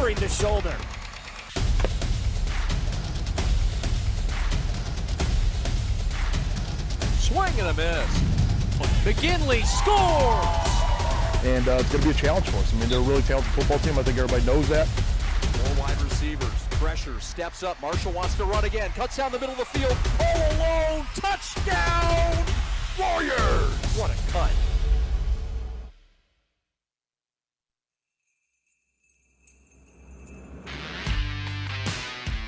covering the shoulder. Swing and a miss. McGinley scores! And it's going to be a challenge for us. I mean, they're a really talented football team. I think everybody knows that. Four wide receivers. Pressure. Steps up. Marshall wants to run again. Cuts down the middle of the field. All alone. Touchdown! Warriors! What a cut.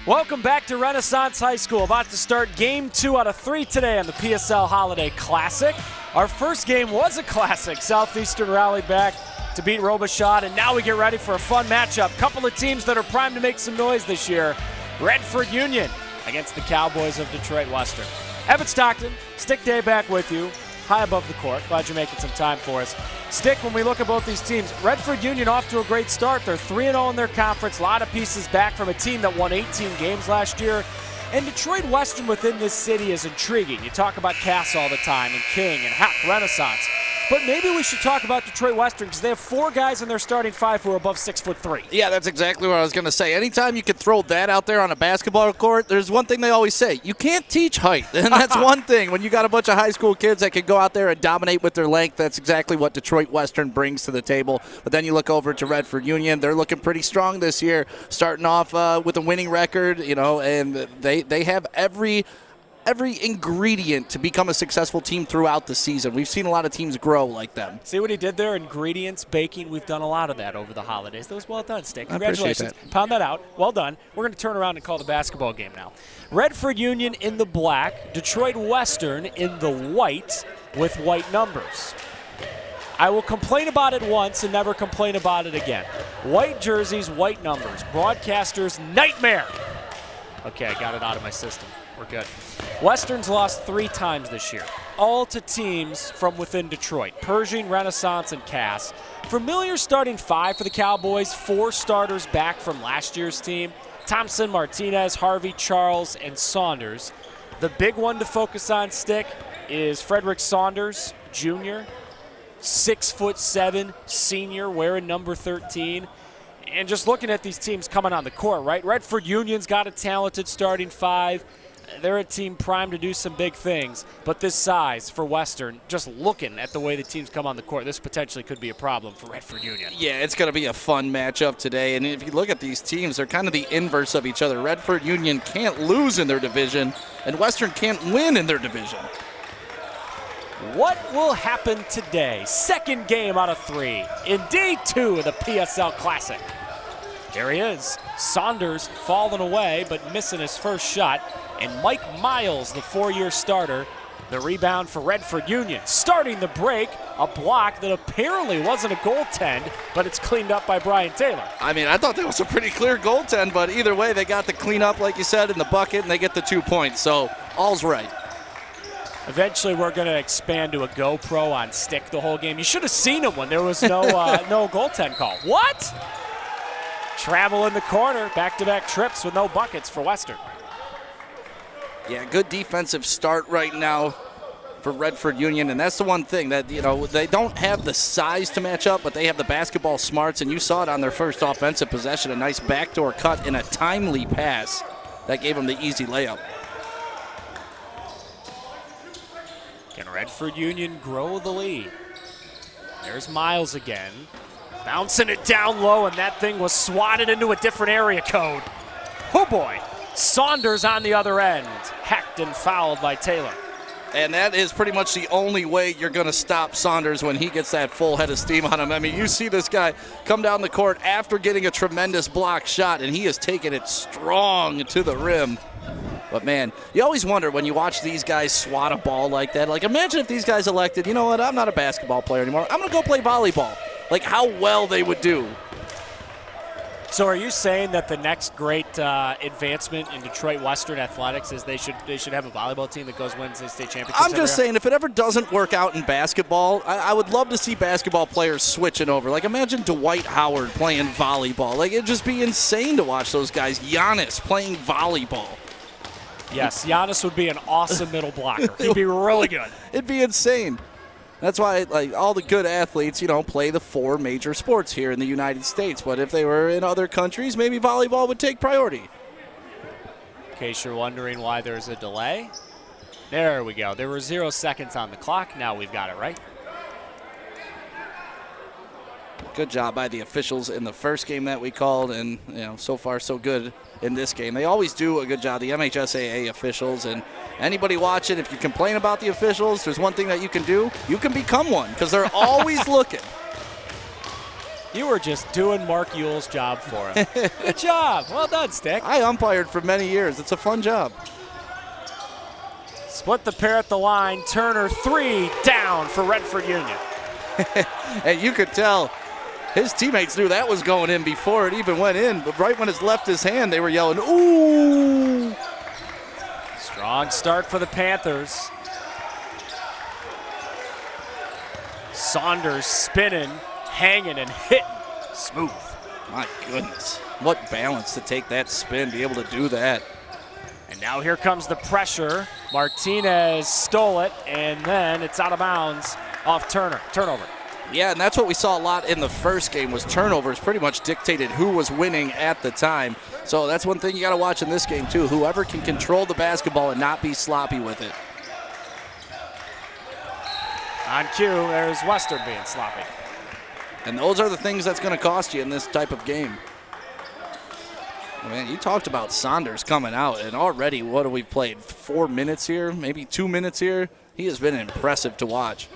Welcome back to Renaissance High School. About to start game 2 out of 3 today on the PSL Holiday Classic. Our first game was a classic. Southeastern rallied back to beat Robichaud, and now we get ready for a fun matchup. Couple of teams that are primed to make some noise this year. Redford Union against the Cowboys of Detroit Western. Evan Stockton, Stick Day back with you, high above the court. Glad you're making some time for us. Stick, when we look at both these teams, Redford Union off to a great start. They're 3-0 in their conference. A lot of pieces back from a team that won 18 games last year. And Detroit Western within this city is intriguing. You talk about Cass all the time, and King, and heck, Renaissance. But maybe we should talk about Detroit Western because they have 4 guys in their starting 5 who are above 6'3". Yeah, that's exactly what I was going to say. Anytime you can throw that out there on a basketball court, there's one thing they always say. You can't teach height. And that's one thing. When you got a bunch of high school kids that can go out there and dominate with their length, that's exactly what Detroit Western brings to the table. But then you look over to Redford Union. They're looking pretty strong this year, starting off with a winning record, and they have every ingredient to become a successful team throughout the season. We've seen a lot of teams grow like them. See what he did there? Ingredients, baking. We've done a lot of that over the holidays. That was well done, Stick. Congratulations. Pound that out. Well done. We're going to turn around and call the basketball game now. Redford Union in the black, Detroit Western in the white with white numbers. I will complain about it once and never complain about it again. White jerseys, white numbers. Broadcasters' nightmare. Okay, I got it out of my system. We're good. Western's lost 3 times this year, all to teams from within Detroit. Pershing, Renaissance, and Cass. Familiar starting 5 for the Cowboys, 4 starters back from last year's team. Thompson, Martinez, Harvey, Charles, and Saunders. The big one to focus on, Stick, is Frederick Saunders, Jr., 6'7", senior, wearing number 13. And just looking at these teams coming on the court, right? Redford Union's got a talented starting 5. They're a team primed to do some big things, but this size for Western, just looking at the way the teams come on the court, this potentially could be a problem for Redford Union. Yeah, it's going to be a fun matchup today, and if you look at these teams, they're kind of the inverse of each other. Redford Union can't lose in their division, and Western can't win in their division. What will happen today? Second game out of 3 in day 2 of the PSL Classic. There he is. Saunders falling away, but missing his first shot. And Mike Miles, the 4-year starter, the rebound for Redford Union. Starting the break, a block that apparently wasn't a goaltend, but it's cleaned up by Brian Taylor. I mean, I thought that was a pretty clear goaltend, but either way, they got the cleanup, like you said, in the bucket, and they get the 2 points. So all's right. Eventually, we're going to expand to a GoPro on Stick the whole game. You should have seen it when there was no no goaltend call. What? Travel in the corner, back-to-back trips with no buckets for Western. Yeah, good defensive start right now for Redford Union, and that's the one thing that, they don't have the size to match up, but they have the basketball smarts, and you saw it on their first offensive possession, a nice backdoor cut and a timely pass that gave them the easy layup. Can Redford Union grow the lead? There's Miles again. Bouncing it down low, and that thing was swatted into a different area code. Oh boy. Saunders on the other end. Hacked and fouled by Taylor. And that is pretty much the only way you're going to stop Saunders when he gets that full head of steam on him. I mean, you see this guy come down the court after getting a tremendous block shot, and he has taken it strong to the rim. But, man, you always wonder when you watch these guys swat a ball like that. Like, imagine if these guys elected, you know what, I'm not a basketball player anymore. I'm going to go play volleyball. Like, how well they would do. So are you saying that the next great advancement in Detroit Western athletics is they should have a volleyball team that goes wins the state championships? I'm just saying, if it ever doesn't work out in basketball, I would love to see basketball players switching over. Like, imagine Dwight Howard playing volleyball. Like, it'd just be insane to watch those guys. Giannis playing volleyball. Yes, Giannis would be an awesome middle blocker. He'd be really good. It'd be insane. That's why, like, all the good athletes, play the 4 major sports here in the United States. But if they were in other countries, maybe volleyball would take priority. In case you're wondering why there's a delay, there we go. There were 0 seconds on the clock. Now we've got it right. Good job by the officials in the first game that we called, and so far so good in this game. They always do a good job, the MHSAA officials, and anybody watching, if you complain about the officials, there's one thing that you can do. You can become one, because they're always looking. You were just doing Mark Yule's job for him. Good job. Well done, Stick. I umpired for many years. It's a fun job. Split the pair at the line. Turner 3 down for Redford Union. And you could tell his teammates knew that was going in before it even went in, but right when it left his hand, they were yelling, ooh! Strong start for the Panthers. Saunders spinning, hanging, and hitting. Smooth. My goodness. What balance to take that spin, be able to do that. And now here comes the pressure. Martinez stole it, and then it's out of bounds off Turner. Turnover. Yeah, and that's what we saw a lot in the first game was turnovers pretty much dictated who was winning at the time. So that's one thing you got to watch in this game, too. Whoever can control the basketball and not be sloppy with it. On cue, there's Western being sloppy. And those are the things that's going to cost you in this type of game. Man, you talked about Saunders coming out, and already, what have we played? 4 minutes here, maybe 2 minutes here? He has been impressive to watch.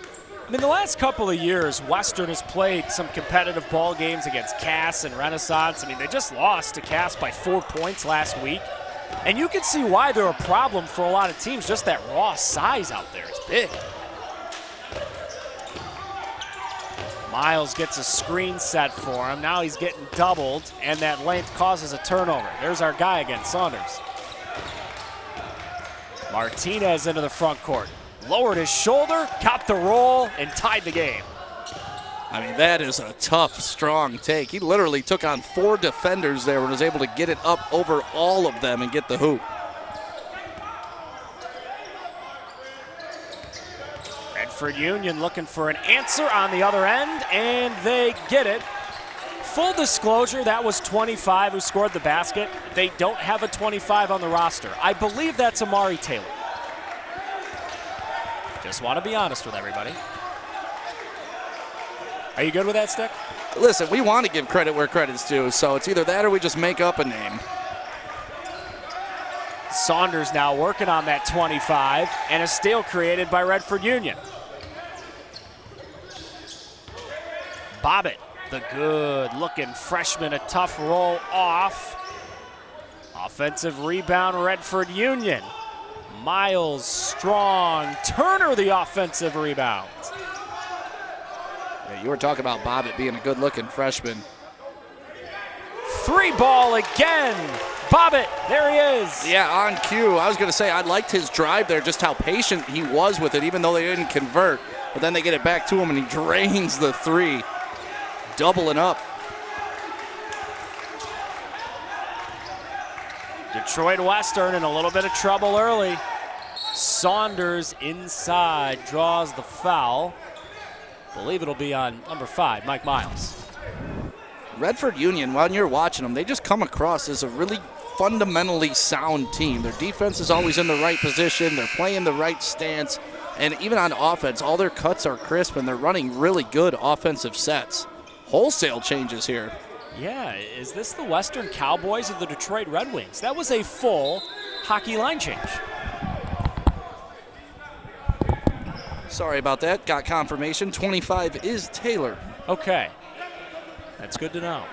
I mean, the last couple of years, Western has played some competitive ball games against Cass and Renaissance. I mean, they just lost to Cass by 4 points last week. And you can see why they're a problem for a lot of teams. Just that raw size out there is big. Miles gets a screen set for him. Now he's getting doubled, and that length causes a turnover. There's our guy again, Saunders. Martinez into the front court. Lowered his shoulder, got the roll, and tied the game. I mean, that is a tough, strong take. He literally took on 4 defenders there and was able to get it up over all of them and get the hoop. Redford Union looking for an answer on the other end, and they get it. Full disclosure, that was 25 who scored the basket. They don't have a 25 on the roster. I believe that's Amari Taylor. Just want to be honest with everybody. Are you good with that, Stick? Listen, we want to give credit where credit's due, so it's either that or we just make up a name. Saunders now working on that 25, and a steal created by Redford Union. Bobbitt, the good-looking freshman, a tough roll off. Offensive rebound, Redford Union. Miles strong. Turner the offensive rebound. Yeah, you were talking about Bobbitt being a good-looking freshman. 3 ball again. Bobbitt, there he is. Yeah, on cue. I was going to say, I liked his drive there, just how patient he was with it, even though they didn't convert. But then they get it back to him, and he drains the 3. Doubling up. Detroit Western in a little bit of trouble early. Saunders inside draws the foul. Believe it'll be on number 5, Mike Miles. Redford Union, when you're watching them, they just come across as a really fundamentally sound team. Their defense is always in the right position. They're playing the right stance. And even on offense, all their cuts are crisp, and they're running really good offensive sets. Wholesale changes here. Yeah, is this the Western Cowboys or the Detroit Red Wings? That was a full hockey line change. Sorry about that. Got confirmation. 25 is Taylor. Okay. That's good to know.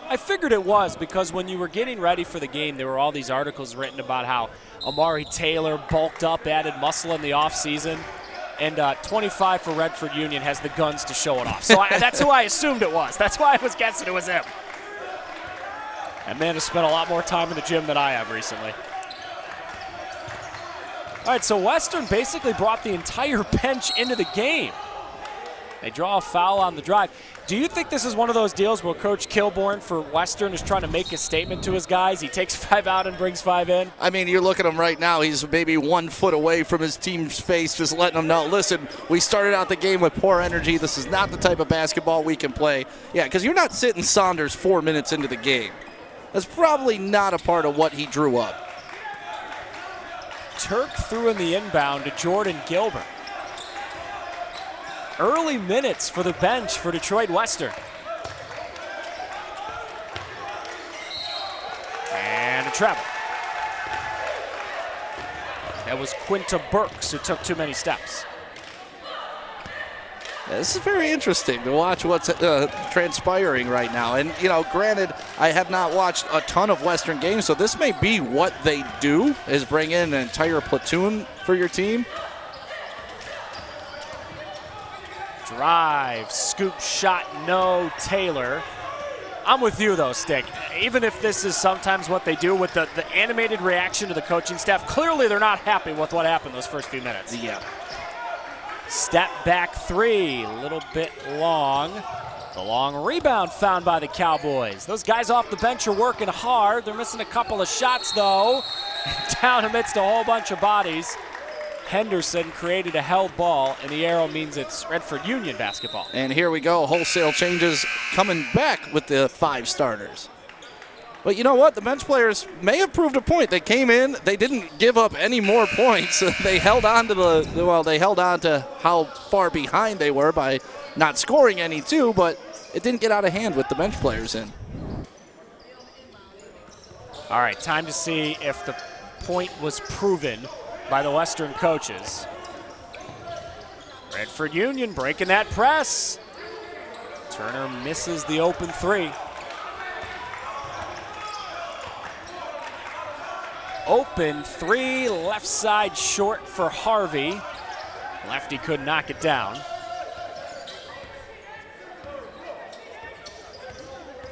I figured it was because when you were getting ready for the game, there were all these articles written about how Amari Taylor bulked up, added muscle in the offseason, and 25 for Redford Union has the guns to show it off. So that's who I assumed it was. That's why I was guessing it was him. That man has spent a lot more time in the gym than I have recently. All right, so Western basically brought the entire bench into the game. They draw a foul on the drive. Do you think this is one of those deals where Coach Kilborn for Western is trying to make a statement to his guys? He takes 5 out and brings 5 in? I mean, you look at him right now. He's maybe 1 foot away from his team's face, just letting them know, listen, we started out the game with poor energy. This is not the type of basketball we can play. Yeah, because you're not sitting Saunders 4 minutes into the game. That's probably not a part of what he drew up. Turk threw in the inbound to Jordan Gilbert. Early minutes for the bench for Detroit Western. And a travel. That was Quinta Burks who took too many steps. This is very interesting to watch what's transpiring right now. And, you know, granted, I have not watched a ton of Western games, so this may be what they do, is bring in an entire platoon for your team. Drive, scoop shot, no, Taylor. I'm with you, though, Stick. Even if this is sometimes what they do with the animated reaction to the coaching staff, clearly they're not happy with what happened those first few minutes. Yeah. Step back 3, a little bit long. The long rebound found by the Cowboys. Those guys off the bench are working hard. They're missing a couple of shots, though. Down amidst a whole bunch of bodies. Henderson created a held ball, and the arrow means it's Redford Union basketball. And here we go, wholesale changes coming back with the 5 starters. But you know what? The bench players may have proved a point. They came in, they didn't give up any more points. They held on to they held on to how far behind they were by not scoring any too, but it didn't get out of hand with the bench players in. All right, time to see if the point was proven by the Western coaches. Redford Union breaking that press. Turner misses the open 3. Open 3, left side short for Harvey. Lefty couldn't knock it down.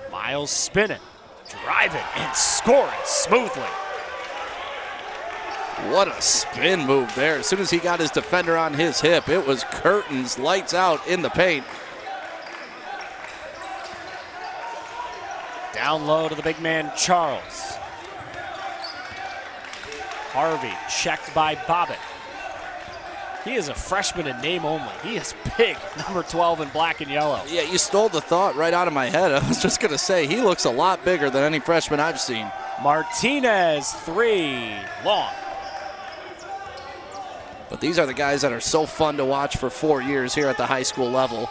Miles spinning, driving, and scoring smoothly. What a spin move there. As soon as he got his defender on his hip, it was curtains, lights out in the paint. Down low to the big man, Charles. Harvey checked by Bobbitt. He is a freshman in name only. He is big, number 12 in black and yellow. Yeah, you stole the thought right out of my head. I was just going to say, he looks a lot bigger than any freshman I've seen. Martinez, 3, long. But these are the guys that are so fun to watch for 4 years here at the high school level.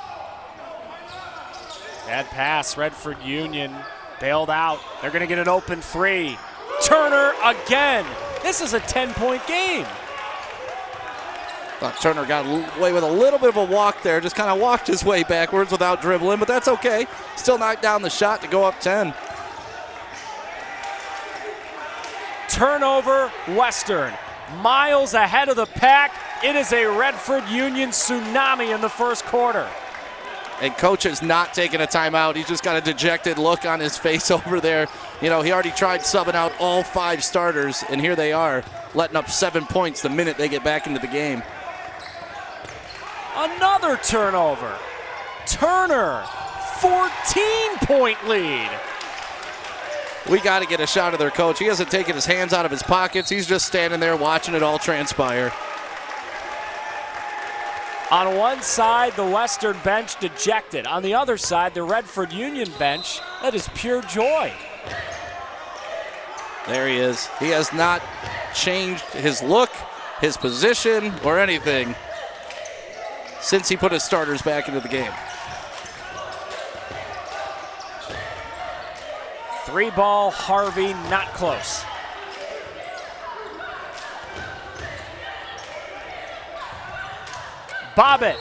Bad pass, Redford Union bailed out. They're going to get an open 3. Turner again. This is a 10-point game. Thought Turner got away with a little bit of a walk there, just kind of walked his way backwards without dribbling, but that's okay. Still knocked down the shot to go up 10. Turnover, Western. Miles ahead of the pack. It is a Redford Union tsunami in the first quarter. And coach is not taking a timeout. He's just got a dejected look on his face over there. You know, he already tried subbing out all 5 starters, and here they are, letting up 7 points the minute they get back into the game. Another turnover. Turner, 14-point lead. We got to get a shot of their coach. He hasn't taken his hands out of his pockets. He's just standing there watching it all transpire. On one side, the Western bench dejected. On the other side, the Redford Union bench, that is pure joy. There he is. He has not changed his look, his position, or anything since he put his starters back into the game. 3-ball, Harvey, not close. Bobbitt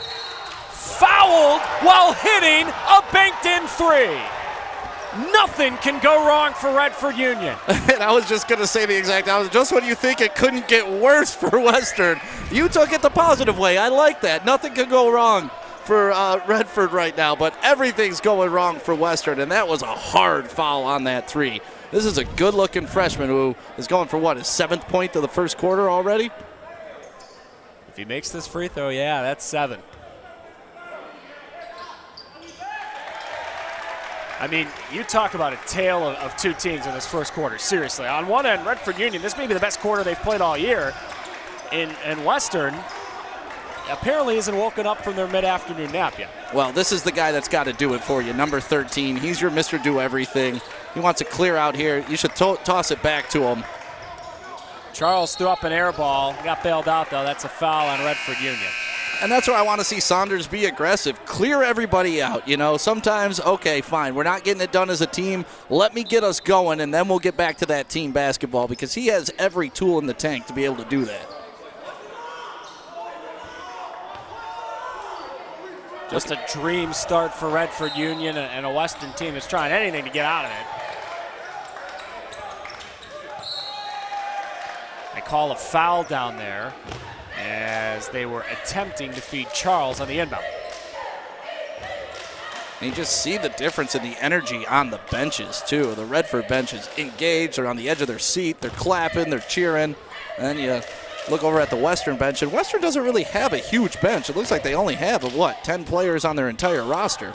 fouled while hitting a banked-in 3. Nothing can go wrong for Redford Union. And I was just going to say the exact opposite. Just when you think it couldn't get worse for Western, you took it the positive way. I like that. Nothing can go wrong for Redford right now, but everything's going wrong for Western, and that was a hard foul on that 3. This is a good-looking freshman who is going for, what, his 7th point of the first quarter already? If he makes this free throw, yeah, that's 7. I mean, you talk about a tale of two teams in this first quarter. Seriously, on one end, Redford Union, this may be the best quarter they've played all year. In Western, apparently isn't woken up from their mid-afternoon nap yet. Well, this is the guy that's got to do it for you, number 13. He's your Mr. Do-Everything. He wants to clear out here. You should toss it back to him. Charles threw up an air ball. Got bailed out, though. That's a foul on Redford Union. And that's where I want to see Saunders be aggressive. Clear everybody out, you know. Sometimes, okay, fine, we're not getting it done as a team. Let me get us going, and then we'll get back to that team basketball because he has every tool in the tank to be able to do that. Just a dream start for Redford Union and a Western team that's trying anything to get out of it. They call a foul down there as they were attempting to feed Charles on the inbound. And you just see the difference in the energy on the benches, too. The Redford bench is engaged. They're on the edge of their seat. They're clapping. They're cheering. And then you look over at the Western bench, and Western doesn't really have a huge bench. It looks like they only have, 10 players on their entire roster.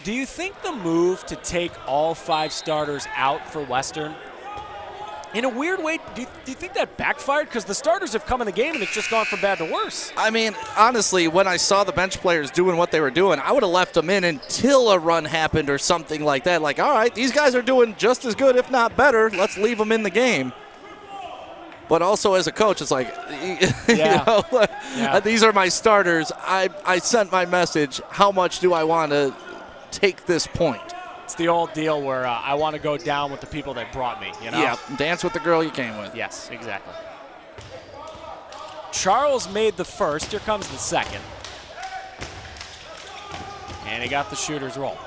Do you think the move to take all 5 starters out for Western, in a weird way, do you think that backfired? Because the starters have come in the game and it's just gone from bad to worse. I mean, honestly, when I saw the bench players doing what they were doing, I would have left them in until a run happened or something like that. Like, all right, these guys are doing just as good, if not better. Let's leave them in the game. But also as a coach, it's like, these are my starters. I sent my message. How much do I want to take this point? It's the old deal where I want to go down with the people that brought me, you know? Yeah, dance with the girl you came with. Yes, exactly. Charles made the first. Here comes the second. And he got the shooter's roll.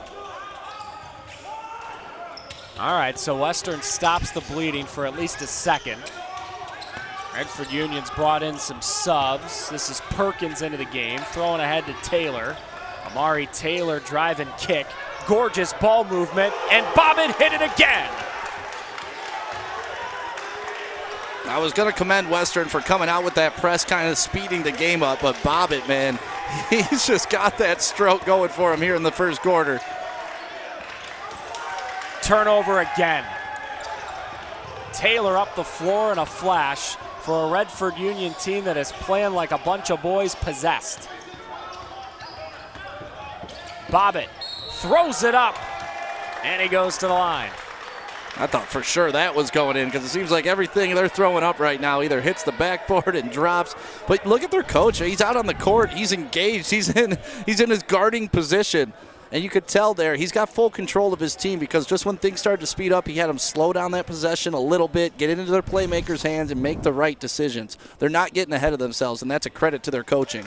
All right, so Western stops the bleeding for at least a second. Redford Union's brought in some subs. This is Perkins into the game, throwing ahead to Taylor. Amari Taylor driving kick. Gorgeous ball movement, and Bobbitt hit it again. I was going to commend Western for coming out with that press, kind of speeding the game up, but Bobbitt, man, he's just got that stroke going for him here in the first quarter. Turnover again. Taylor up the floor in a flash for a Redford Union team that is playing like a bunch of boys possessed. Bobbitt throws it up, and he goes to the line. I thought for sure that was going in because it seems like everything they're throwing up right now either hits the backboard and drops. But look at their coach. He's out on the court. He's engaged. He's in his guarding position. And you could tell there he's got full control of his team because just when things started to speed up, he had them slow down that possession a little bit, get it into their playmakers' hands, and make the right decisions. They're not getting ahead of themselves, and that's a credit to their coaching.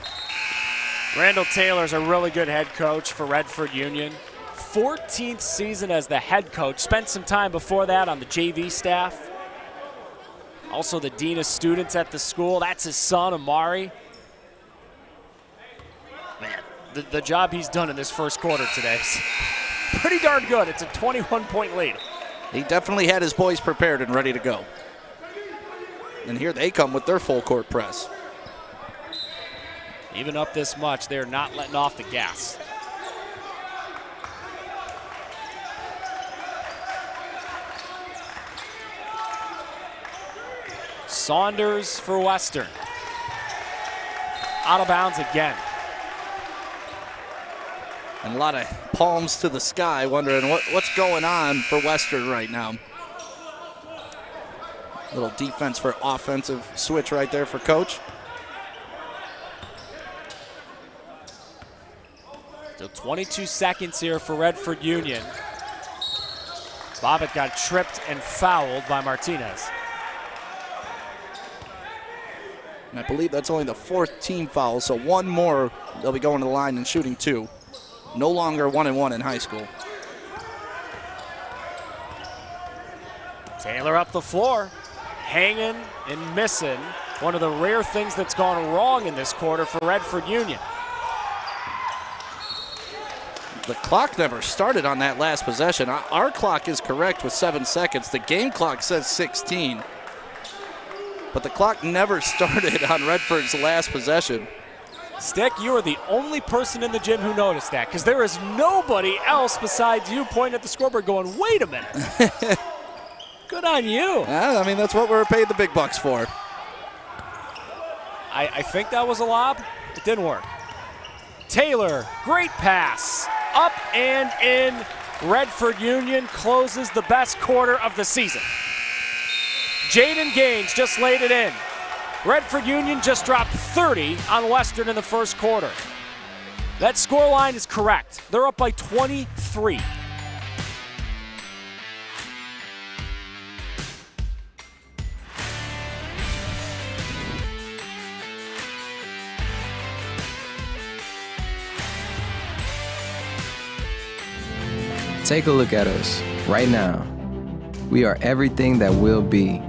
Randall Taylor's a really good head coach for Redford Union. 14th season as the head coach. Spent some time before that on the JV staff. Also the dean of students at the school. That's his son, Amari. Man, the job he's done in this first quarter today is pretty darn good. It's a 21-point lead. He definitely had his boys prepared and ready to go. And here they come with their full court press. Even up this much, they're not letting off the gas. Saunders for Western. Out of bounds again. And a lot of palms to the sky, wondering what's going on for Western right now. Little defense for offensive switch right there for Coach. Still 22 seconds here for Redford Union. Bobbitt got tripped and fouled by Martinez. And I believe that's only the 4th team foul, so one more, they'll be going to the line and shooting 2. No longer 1-1 in high school. Taylor up the floor, hanging and missing. One of the rare things that's gone wrong in this quarter for Redford Union. The clock never started on that last possession. Our clock is correct with 7 seconds. The game clock says 16. But the clock never started on Redford's last possession. Stick, you are the only person in the gym who noticed that, because there is nobody else besides you pointing at the scoreboard going, wait a minute. Good on you. Yeah, I mean, that's what we're paid the big bucks for. I think that was a lob. It didn't work. Taylor, great pass. Up and in. Redford Union closes the best quarter of the season. Jaden Gaines just laid it in. Redford Union just dropped 30 on Western in the first quarter. That scoreline is correct. They're up by 23. Take a look at us right now. We are everything that will be.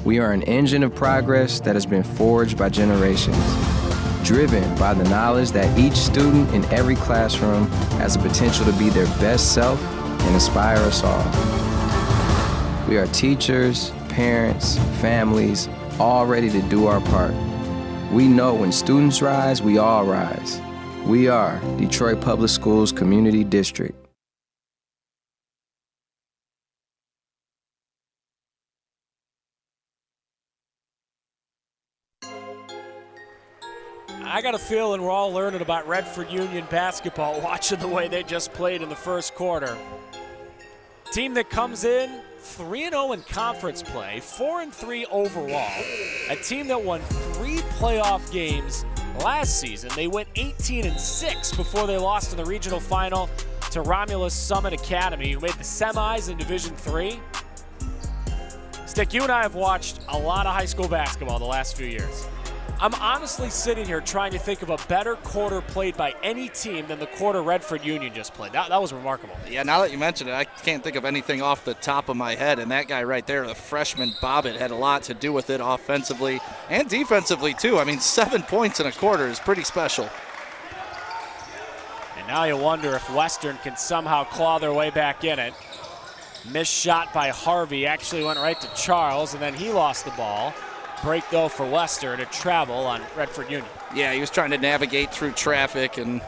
We are an engine of progress that has been forged by generations, driven by the knowledge that each student in every classroom has the potential to be their best self and inspire us all. We are teachers, parents, families, all ready to do our part. We know when students rise, we all rise. We are Detroit Public Schools Community District. I got a feeling we're all learning about Redford Union basketball watching the way they just played in the first quarter. Team that comes in 3-0 in conference play, 4-3 overall. A team that won 3 playoff games last season. They went 18-6 before they lost in the regional final to Romulus Summit Academy, who made the semis in Division III. Stick, you and I have watched a lot of high school basketball the last few years. I'm honestly sitting here trying to think of a better quarter played by any team than the quarter Redford Union just played. That was remarkable. Yeah, now that you mention it, I can't think of anything off the top of my head. And that guy right there, the freshman Bobbitt, had a lot to do with it offensively and defensively, too. I mean, 7 points in a quarter is pretty special. And now you wonder if Western can somehow claw their way back in it. Missed shot by Harvey actually went right to Charles, and then he lost the ball. Break, though, for Western to travel on Redford Union. Yeah, he was trying to navigate through traffic and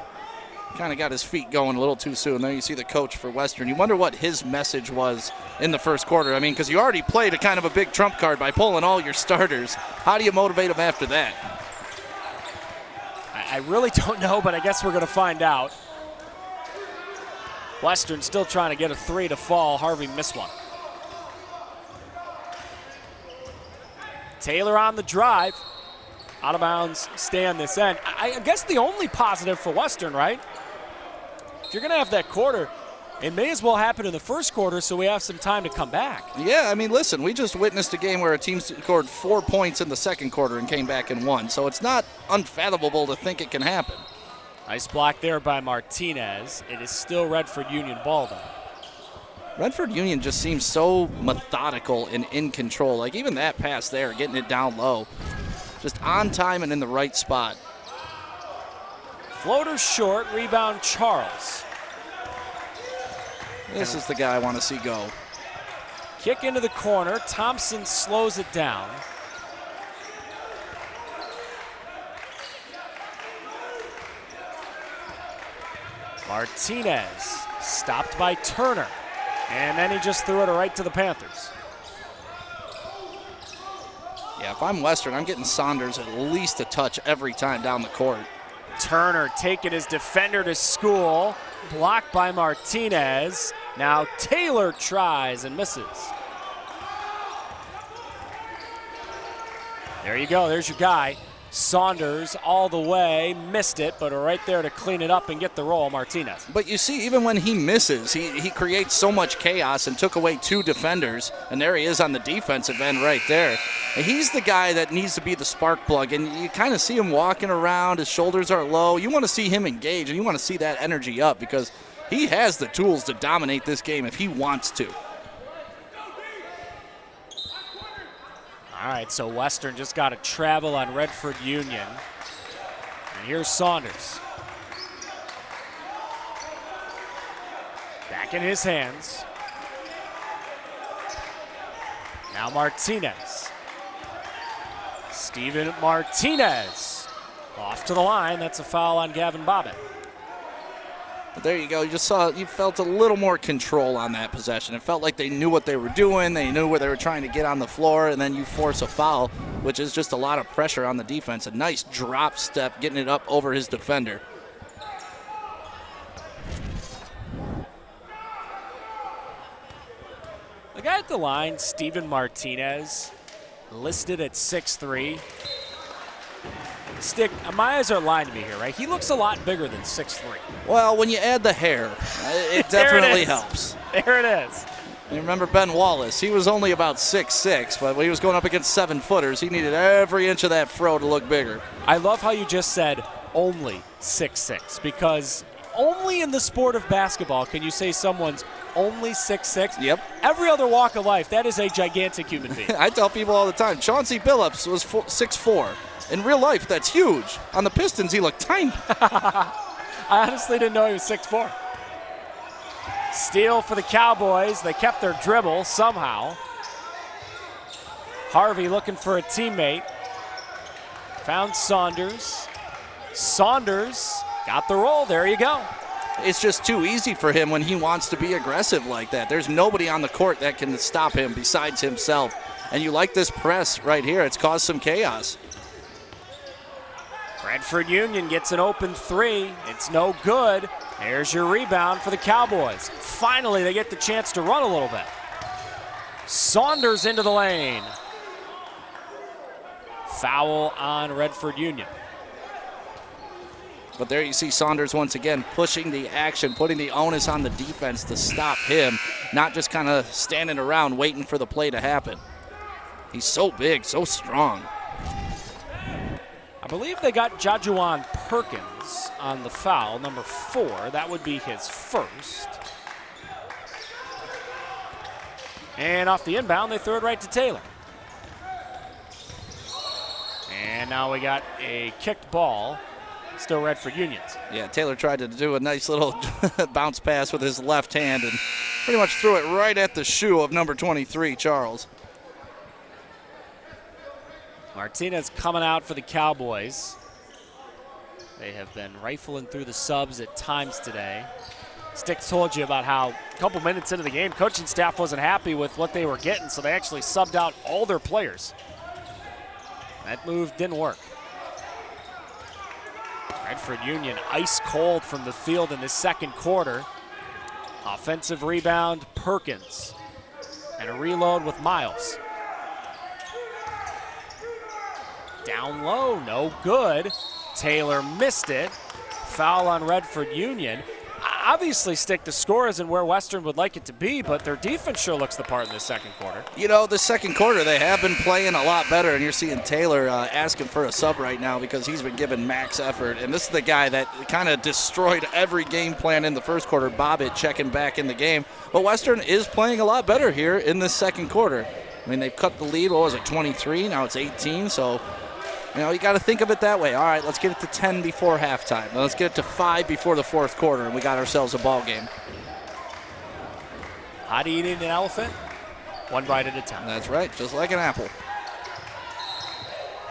kind of got his feet going a little too soon. There you see the coach for Western. You wonder what his message was in the first quarter. I mean, because you already played a kind of a big trump card by pulling all your starters. How do you motivate them after that? I really don't know, but I guess we're going to find out. Western still trying to get a 3 to fall. Harvey missed one. Taylor on the drive. Out of bounds, stay on this end. I guess the only positive for Western, right? If you're going to have that quarter, it may as well happen in the first quarter so we have some time to come back. Yeah, I mean, listen, we just witnessed a game where a team scored 4 points in the second quarter and came back and won. So it's not unfathomable to think it can happen. Nice block there by Martinez. It is still Redford Union ball, though. Redford Union just seems so methodical and in control. Like even that pass there, getting it down low. Just on time and in the right spot. Floater short, rebound Charles. This is the guy I want to see go. Kick into the corner. Thompson slows it down. Martinez stopped by Turner. And then he just threw it right to the Panthers. Yeah, if I'm Western, I'm getting Saunders at least a touch every time down the court. Turner taking his defender to school. Blocked by Martinez. Now Taylor tries and misses. There you go. There's your guy. Saunders all the way, missed it, but right there to clean it up and get the roll, Martinez. But you see, even when he misses, he creates so much chaos and took away 2 defenders, and there he is on the defensive end right there. And he's the guy that needs to be the spark plug, and you kind of see him walking around, his shoulders are low. You want to see him engage, and you want to see that energy up because he has the tools to dominate this game if he wants to. All right, so Western just got to travel on Redford Union. And here's Saunders. Back in his hands. Now Martinez. Steven Martinez Off to the line. That's a foul on Gavin Bobbitt. But there you go. You felt a little more control on that possession. It felt like they knew what they were doing. They knew where they were trying to get on the floor, and then you force a foul, which is just a lot of pressure on the defense. A nice drop step, getting it up over his defender. The guy at the line, Steven Martinez, listed at 6'3". Stick, my eyes are lying to me here, right? He looks a lot bigger than 6'3". Well, when you add the hair, it definitely helps. There it is. You remember Ben Wallace? He was only about 6'6", but when he was going up against 7-footers, he needed every inch of that fro to look bigger. I love how you just said only 6'6", because only in the sport of basketball can you say someone's only 6'6". Yep. Every other walk of life, that is a gigantic human being. I tell people all the time, Chauncey Billups was 6'4". In real life, that's huge. On the Pistons, he looked tiny. I honestly didn't know he was 6'4". Steal for the Cowboys. They kept their dribble somehow. Harvey looking for a teammate. Found Saunders. Saunders got the roll. There you go. It's just too easy for him when he wants to be aggressive like that. There's nobody on the court that can stop him besides himself. And you like this press right here. It's caused some chaos. Redford Union gets an open three. It's no good. There's your rebound for the Cowboys. Finally, they get the chance to run a little bit. Saunders into the lane. Foul on Redford Union. But there you see Saunders once again pushing the action, putting the onus on the defense to stop him, not just kind of standing around waiting for the play to happen. He's so big, so strong. I believe they got Jajuan Perkins on the foul, number 4. That would be his first. And off the inbound, they throw it right to Taylor. And now we got a kicked ball. Still Redford Unions. Yeah, Taylor tried to do a nice little bounce pass with his left hand and pretty much threw it right at the shoe of number 23, Charles. Martinez coming out for the Cowboys. They have been rifling through the subs at times today. Stick told you about how a couple minutes into the game, coaching staff wasn't happy with what they were getting, so they actually subbed out all their players. That move didn't work. Redford Union ice cold from the field in the second quarter. Offensive rebound, Perkins. And a reload with Miles. Down low, no good. Taylor missed it. Foul on Redford Union. Obviously, Stick, the score isn't where Western would like it to be, but their defense sure looks the part in the second quarter. You know, the second quarter, they have been playing a lot better, and you're seeing Taylor asking for a sub right now because he's been given max effort. And this is the guy that kind of destroyed every game plan in the first quarter. Bobbitt checking back in the game. But Western is playing a lot better here in the second quarter. I mean, they've cut the lead. What was it, 23? Now it's 18, so... You know, you got to think of it that way. All right, let's get it to 10 before halftime. Let's get it to 5 before the fourth quarter, and we got ourselves a ball game. How do you eat an elephant? One bite at a time. That's right, just like an apple.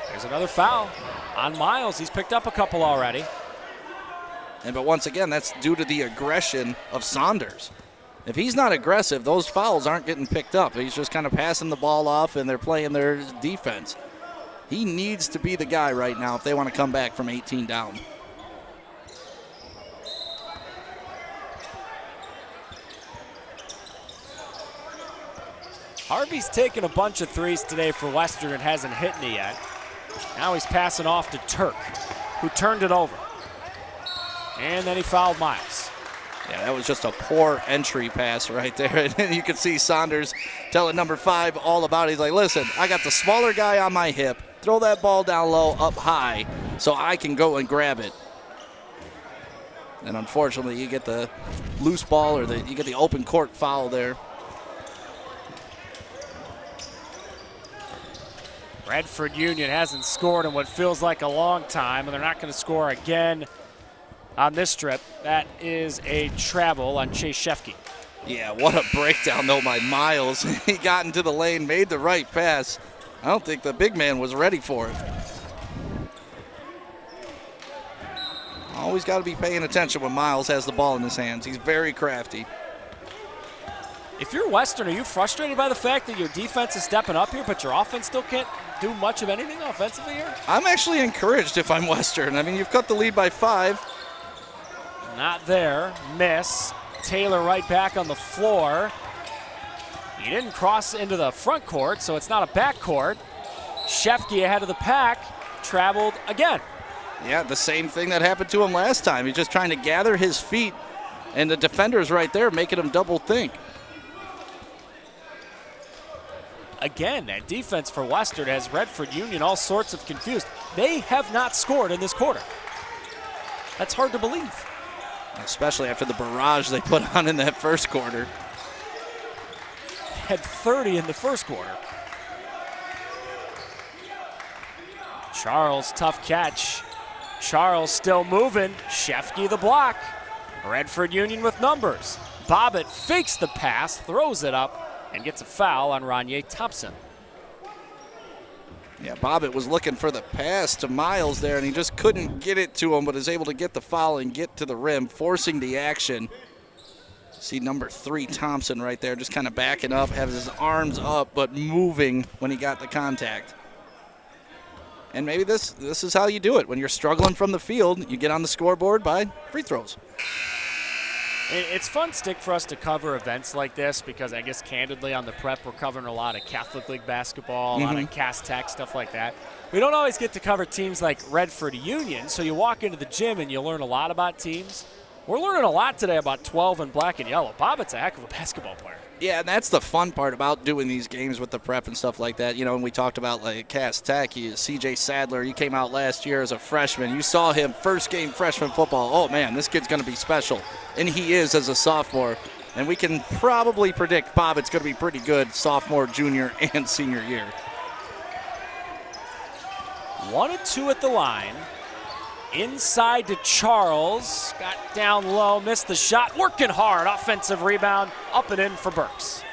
There's another foul on Miles. He's picked up a couple already. But once again, that's due to the aggression of Saunders. If he's not aggressive, those fouls aren't getting picked up. He's just kind of passing the ball off, and they're playing their defense. He needs to be the guy right now if they want to come back from 18 down. Harvey's taken a bunch of threes today for Western and hasn't hit any yet. Now he's passing off to Turk, who turned it over. And then he fouled Miles. Yeah, that was just a poor entry pass right there. And you can see Saunders telling number 5 all about it. He's like, listen, I got the smaller guy on my hip. Throw that ball down low, up high, so I can go and grab it. And unfortunately, you get the loose ball or you get the open court foul there. Redford Union hasn't scored in what feels like a long time, and they're not going to score again on this trip. That is a travel on Chase Shefke. Yeah, what a breakdown, though, by Miles. He got into the lane, made the right pass. I don't think the big man was ready for it. Always got to be paying attention when Miles has the ball in his hands. He's very crafty. If you're Western, are you frustrated by the fact that your defense is stepping up here, but your offense still can't do much of anything offensively here? I'm actually encouraged if I'm Western. I mean, you've cut the lead by 5. Not there. Miss. Taylor right back on the floor. He didn't cross into the front court, so it's not a back court. Shefke ahead of the pack. Traveled again. Yeah, the same thing that happened to him last time. He's just trying to gather his feet, and the defender's right there making him double think. Again, that defense for Western has Redford Union all sorts of confused. They have not scored in this quarter. That's hard to believe. Especially after the barrage they put on in that first quarter. Had 30 in the first quarter. Charles, tough catch. Charles still moving. Shefke the block. Redford Union with numbers. Bobbitt fakes the pass, throws it up, and gets a foul on Ronye Thompson. Yeah, Bobbitt was looking for the pass to Miles there, and he just couldn't get it to him, but is able to get the foul and get to the rim, forcing the action. See number 3, Thompson, right there, just kind of backing up, has his arms up, but moving when he got the contact. And maybe this is how you do it. When you're struggling from the field, you get on the scoreboard by free throws. It's fun, Stick, for us to cover events like this because I guess candidly on the prep we're covering a lot of Catholic League basketball, a lot of Cass Tech, stuff like that. We don't always get to cover teams like Redford Union, so you walk into the gym and you learn a lot about teams. We're learning a lot today about 12 and black and yellow. Bobbitt's a heck of a basketball player. Yeah, and that's the fun part about doing these games with the prep and stuff like that. You know, when we talked about like Cass Tech, C.J. Sadler, he came out last year as a freshman. You saw him first game freshman football. Oh, man, this kid's going to be special. And he is as a sophomore. And we can probably predict Bobbitt's going to be pretty good sophomore, junior, and senior year. 1 and 2 at the line. Inside to Charles. Got down low, missed the shot. Working hard. Offensive rebound. Up and in for Burks.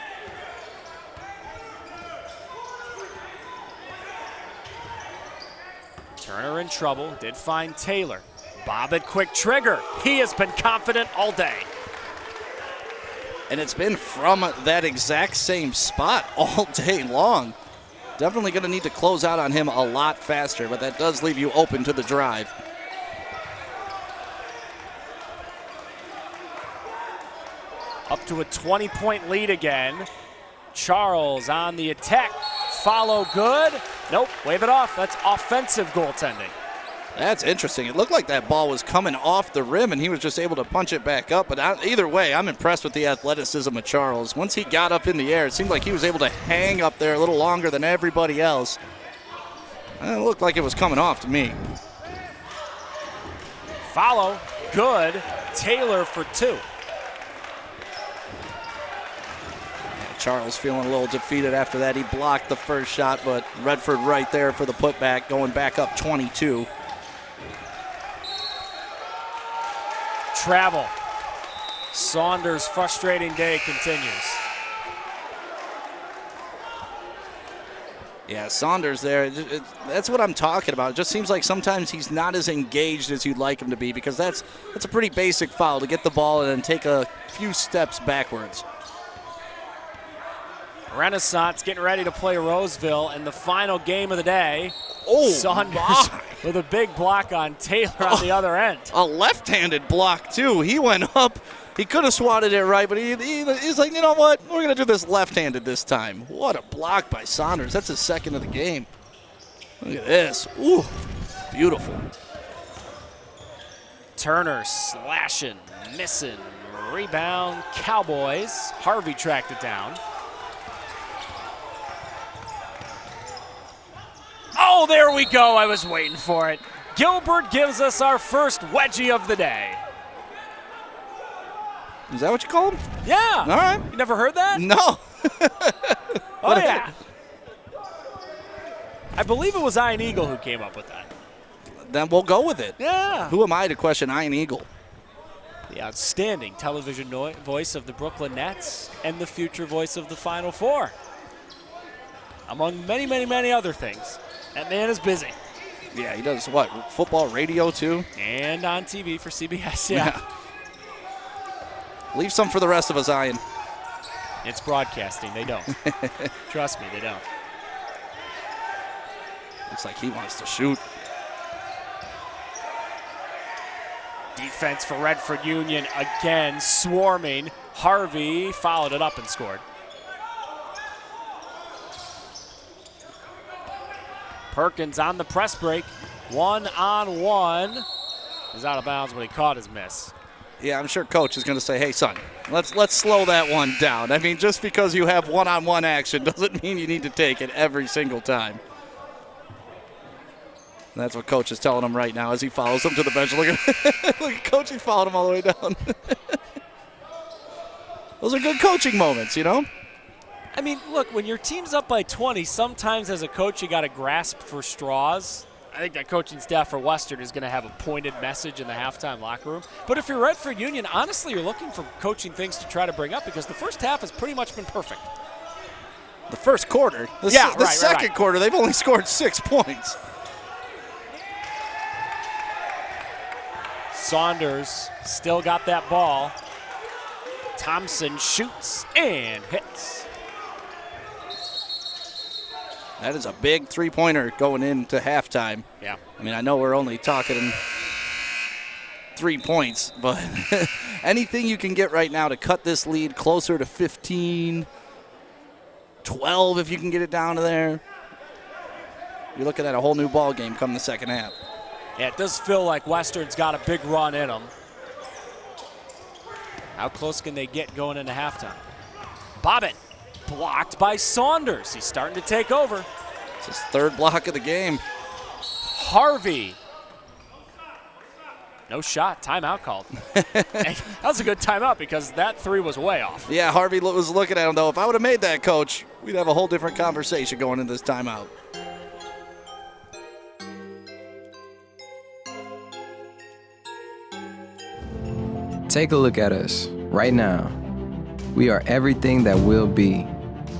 Turner in trouble. Did find Taylor. Bobbitt, quick trigger. He has been confident all day. And it's been from that exact same spot all day long. Definitely going to need to close out on him a lot faster, but that does leave you open to the drive. Up to a 20-point lead again. Charles on the attack. Follow good. Nope, wave it off. That's offensive goaltending. That's interesting. It looked like that ball was coming off the rim, and he was just able to punch it back up. But either way, I'm impressed with the athleticism of Charles. Once he got up in the air, it seemed like he was able to hang up there a little longer than everybody else. It looked like it was coming off to me. Follow, good. Taylor for 2. Charles feeling a little defeated after that. He blocked the first shot, but Redford right there for the putback, going back up 22. Travel. Saunders' frustrating day continues. Yeah, Saunders there, that's what I'm talking about. It just seems like sometimes he's not as engaged as you'd like him to be, because that's a pretty basic foul to get the ball and then take a few steps backwards. Renaissance getting ready to play Roseville in the final game of the day. Oh, Saunders with a big block on Taylor on the other end. A left-handed block, too. He went up. He could have swatted it right, but he's like, you know what? We're going to do this left-handed this time. What a block by Saunders. That's his second of the game. Look at this. Ooh, beautiful. Turner slashing, missing. Rebound, Cowboys. Harvey tracked it down. Oh, there we go. I was waiting for it. Gilbert gives us our first wedgie of the day. Is that what you call him? Yeah. All right. You never heard that? No. Oh, yeah. I believe it was Iron Eagle who came up with that. Then we'll go with it. Yeah. Who am I to question Iron Eagle? The outstanding television voice of the Brooklyn Nets and the future voice of the Final Four. Among many, many, many other things. That man is busy. Yeah, he does what? Football radio, too? And on TV for CBS, yeah. Leave some for the rest of us, Ian. It's broadcasting. They don't. Trust me, they don't. Looks like he wants to shoot. Defense for Redford Union again, swarming. Harvey followed it up and scored. Perkins on the press break. 1-on-1. He's out of bounds when he caught his miss. Yeah, I'm sure Coach is going to say, hey, son, let's slow that one down. I mean, just because you have one-on-one action doesn't mean you need to take it every single time. And that's what Coach is telling him right now as he follows him to the bench. Look at Coach, he followed him all the way down. Those are good coaching moments, you know? I mean, look, when your team's up by 20, sometimes as a coach you got to grasp for straws. I think that coaching staff for Western is going to have a pointed message in the halftime locker room. But if you're Redford Union, honestly, you're looking for coaching things to try to bring up because the first half has pretty much been perfect. The first quarter? The second quarter, they've only scored 6 points. Saunders still got that ball. Thompson shoots and hits. That is a big three-pointer going into halftime. Yeah. I mean, I know we're only talking 3 points, but anything you can get right now to cut this lead closer to 15, 12 if you can get it down to there. You're looking at a whole new ball game come the second half. Yeah, it does feel like Western's got a big run in them. How close can they get going into halftime? Bobbitt blocked by Saunders. He's starting to take over. It's his third block of the game. Harvey. No shot. Timeout called. That was a good timeout because that three was way off. Yeah, Harvey was looking at him, though. If I would have made that, Coach, we'd have a whole different conversation going into this timeout. Take a look at us right now. We are everything that will be.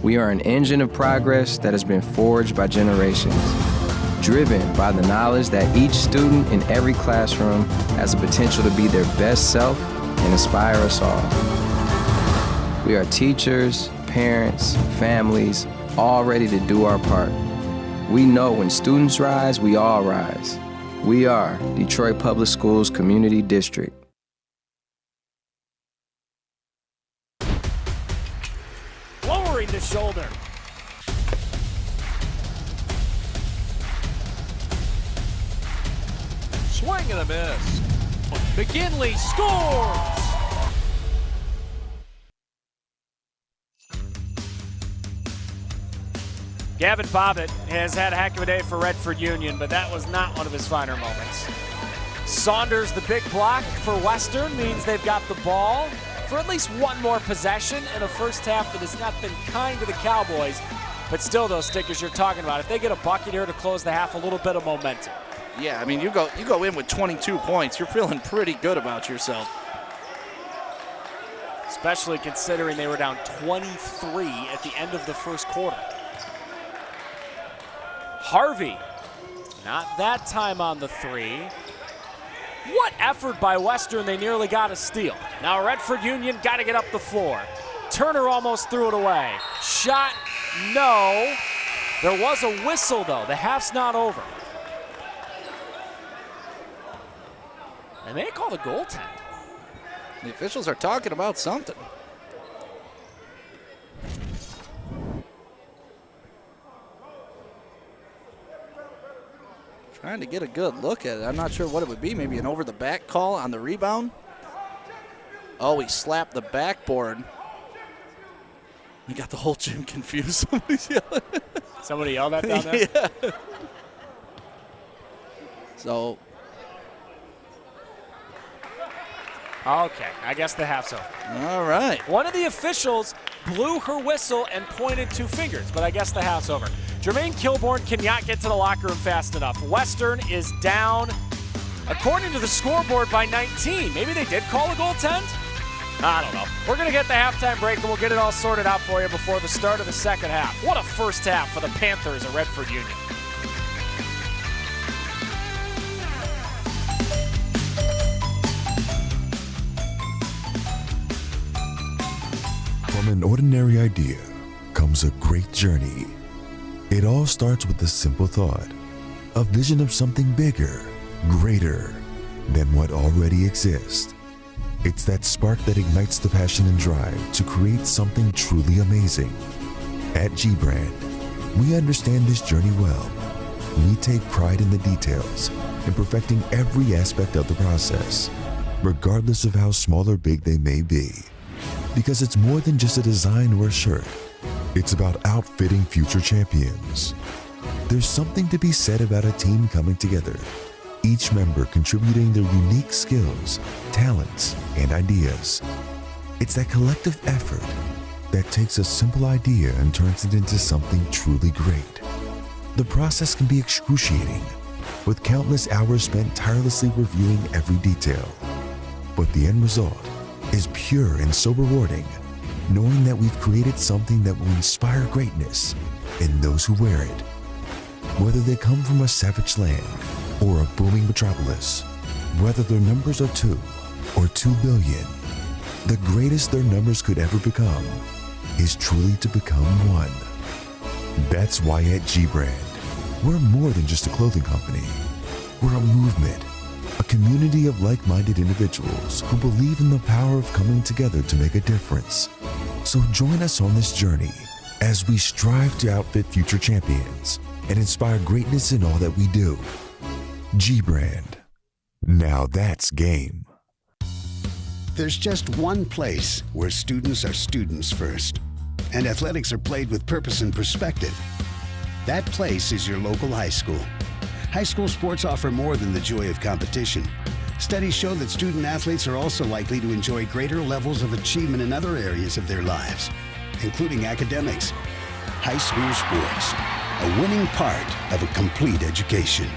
We are an engine of progress that has been forged by generations, driven by the knowledge that each student in every classroom has the potential to be their best self and inspire us all. We are teachers, parents, families, all ready to do our part. We know when students rise, we all rise. We are Detroit Public Schools Community District. Lowering the shoulder. Swing and a miss. McKinley scores! Gavin Bobbitt has had a heck of a day for Redford Union, but that was not one of his finer moments. Saunders, the big block for Western, means they've got the ball for at least one more possession in a first half that has not been kind to the Cowboys. But still, those stickers you're talking about, if they get a bucket here to close the half, a little bit of momentum. Yeah, I mean, you go in with 22 points. You're feeling pretty good about yourself. Especially considering they were down 23 at the end of the first quarter. Harvey, not that time on the three. What effort by Western, they nearly got a steal. Now Redford Union got to get up the floor. Turner almost threw it away. Shot, no. There was a whistle though, the half's not over. They may call the goaltend. The officials are talking about something. Trying to get a good look at it. I'm not sure what it would be. Maybe an over-the-back call on the rebound. Oh, he slapped the backboard. He got the whole gym confused. Somebody's yelling. Somebody yelled that down there? Yeah. So. Okay, I guess the half's over. All right. One of the officials blew her whistle and pointed two fingers, but I guess the half's over. Jermaine Kilborn cannot get to the locker room fast enough. Western is down, according to the scoreboard, by 19. Maybe they did call a goaltend? I don't know. We're going to get the halftime break, and we'll get it all sorted out for you before the start of the second half. What a first half for the Panthers at Redford Union. From an ordinary idea comes a great journey. It all starts with a simple thought, a vision of something bigger, greater than what already exists. It's that spark that ignites the passion and drive to create something truly amazing. At G-Brand, we understand this journey well. We take pride in the details and perfecting every aspect of the process, regardless of how small or big they may be. Because it's more than just a design or a shirt. It's about outfitting future champions. There's something to be said about a team coming together, each member contributing their unique skills, talents, and ideas. It's that collective effort that takes a simple idea and turns it into something truly great. The process can be excruciating, with countless hours spent tirelessly reviewing every detail. But the end result is pure and so rewarding, knowing that we've created something that will inspire greatness in those who wear it. Whether they come from a savage land or a booming metropolis, whether their numbers are 2 or 2 billion, the greatest their numbers could ever become is truly to become one. That's why at G-Brand, we're more than just a clothing company. We're a movement, a community of like-minded individuals who believe in the power of coming together to make a difference. So join us on this journey as we strive to outfit future champions and inspire greatness in all that we do. G-Brand. Now that's game. There's just one place where students are students first, and athletics are played with purpose and perspective. That place is your local high school. High school sports offer more than the joy of competition. Studies show that student athletes are also likely to enjoy greater levels of achievement in other areas of their lives, including academics. High school sports, a winning part of a complete education.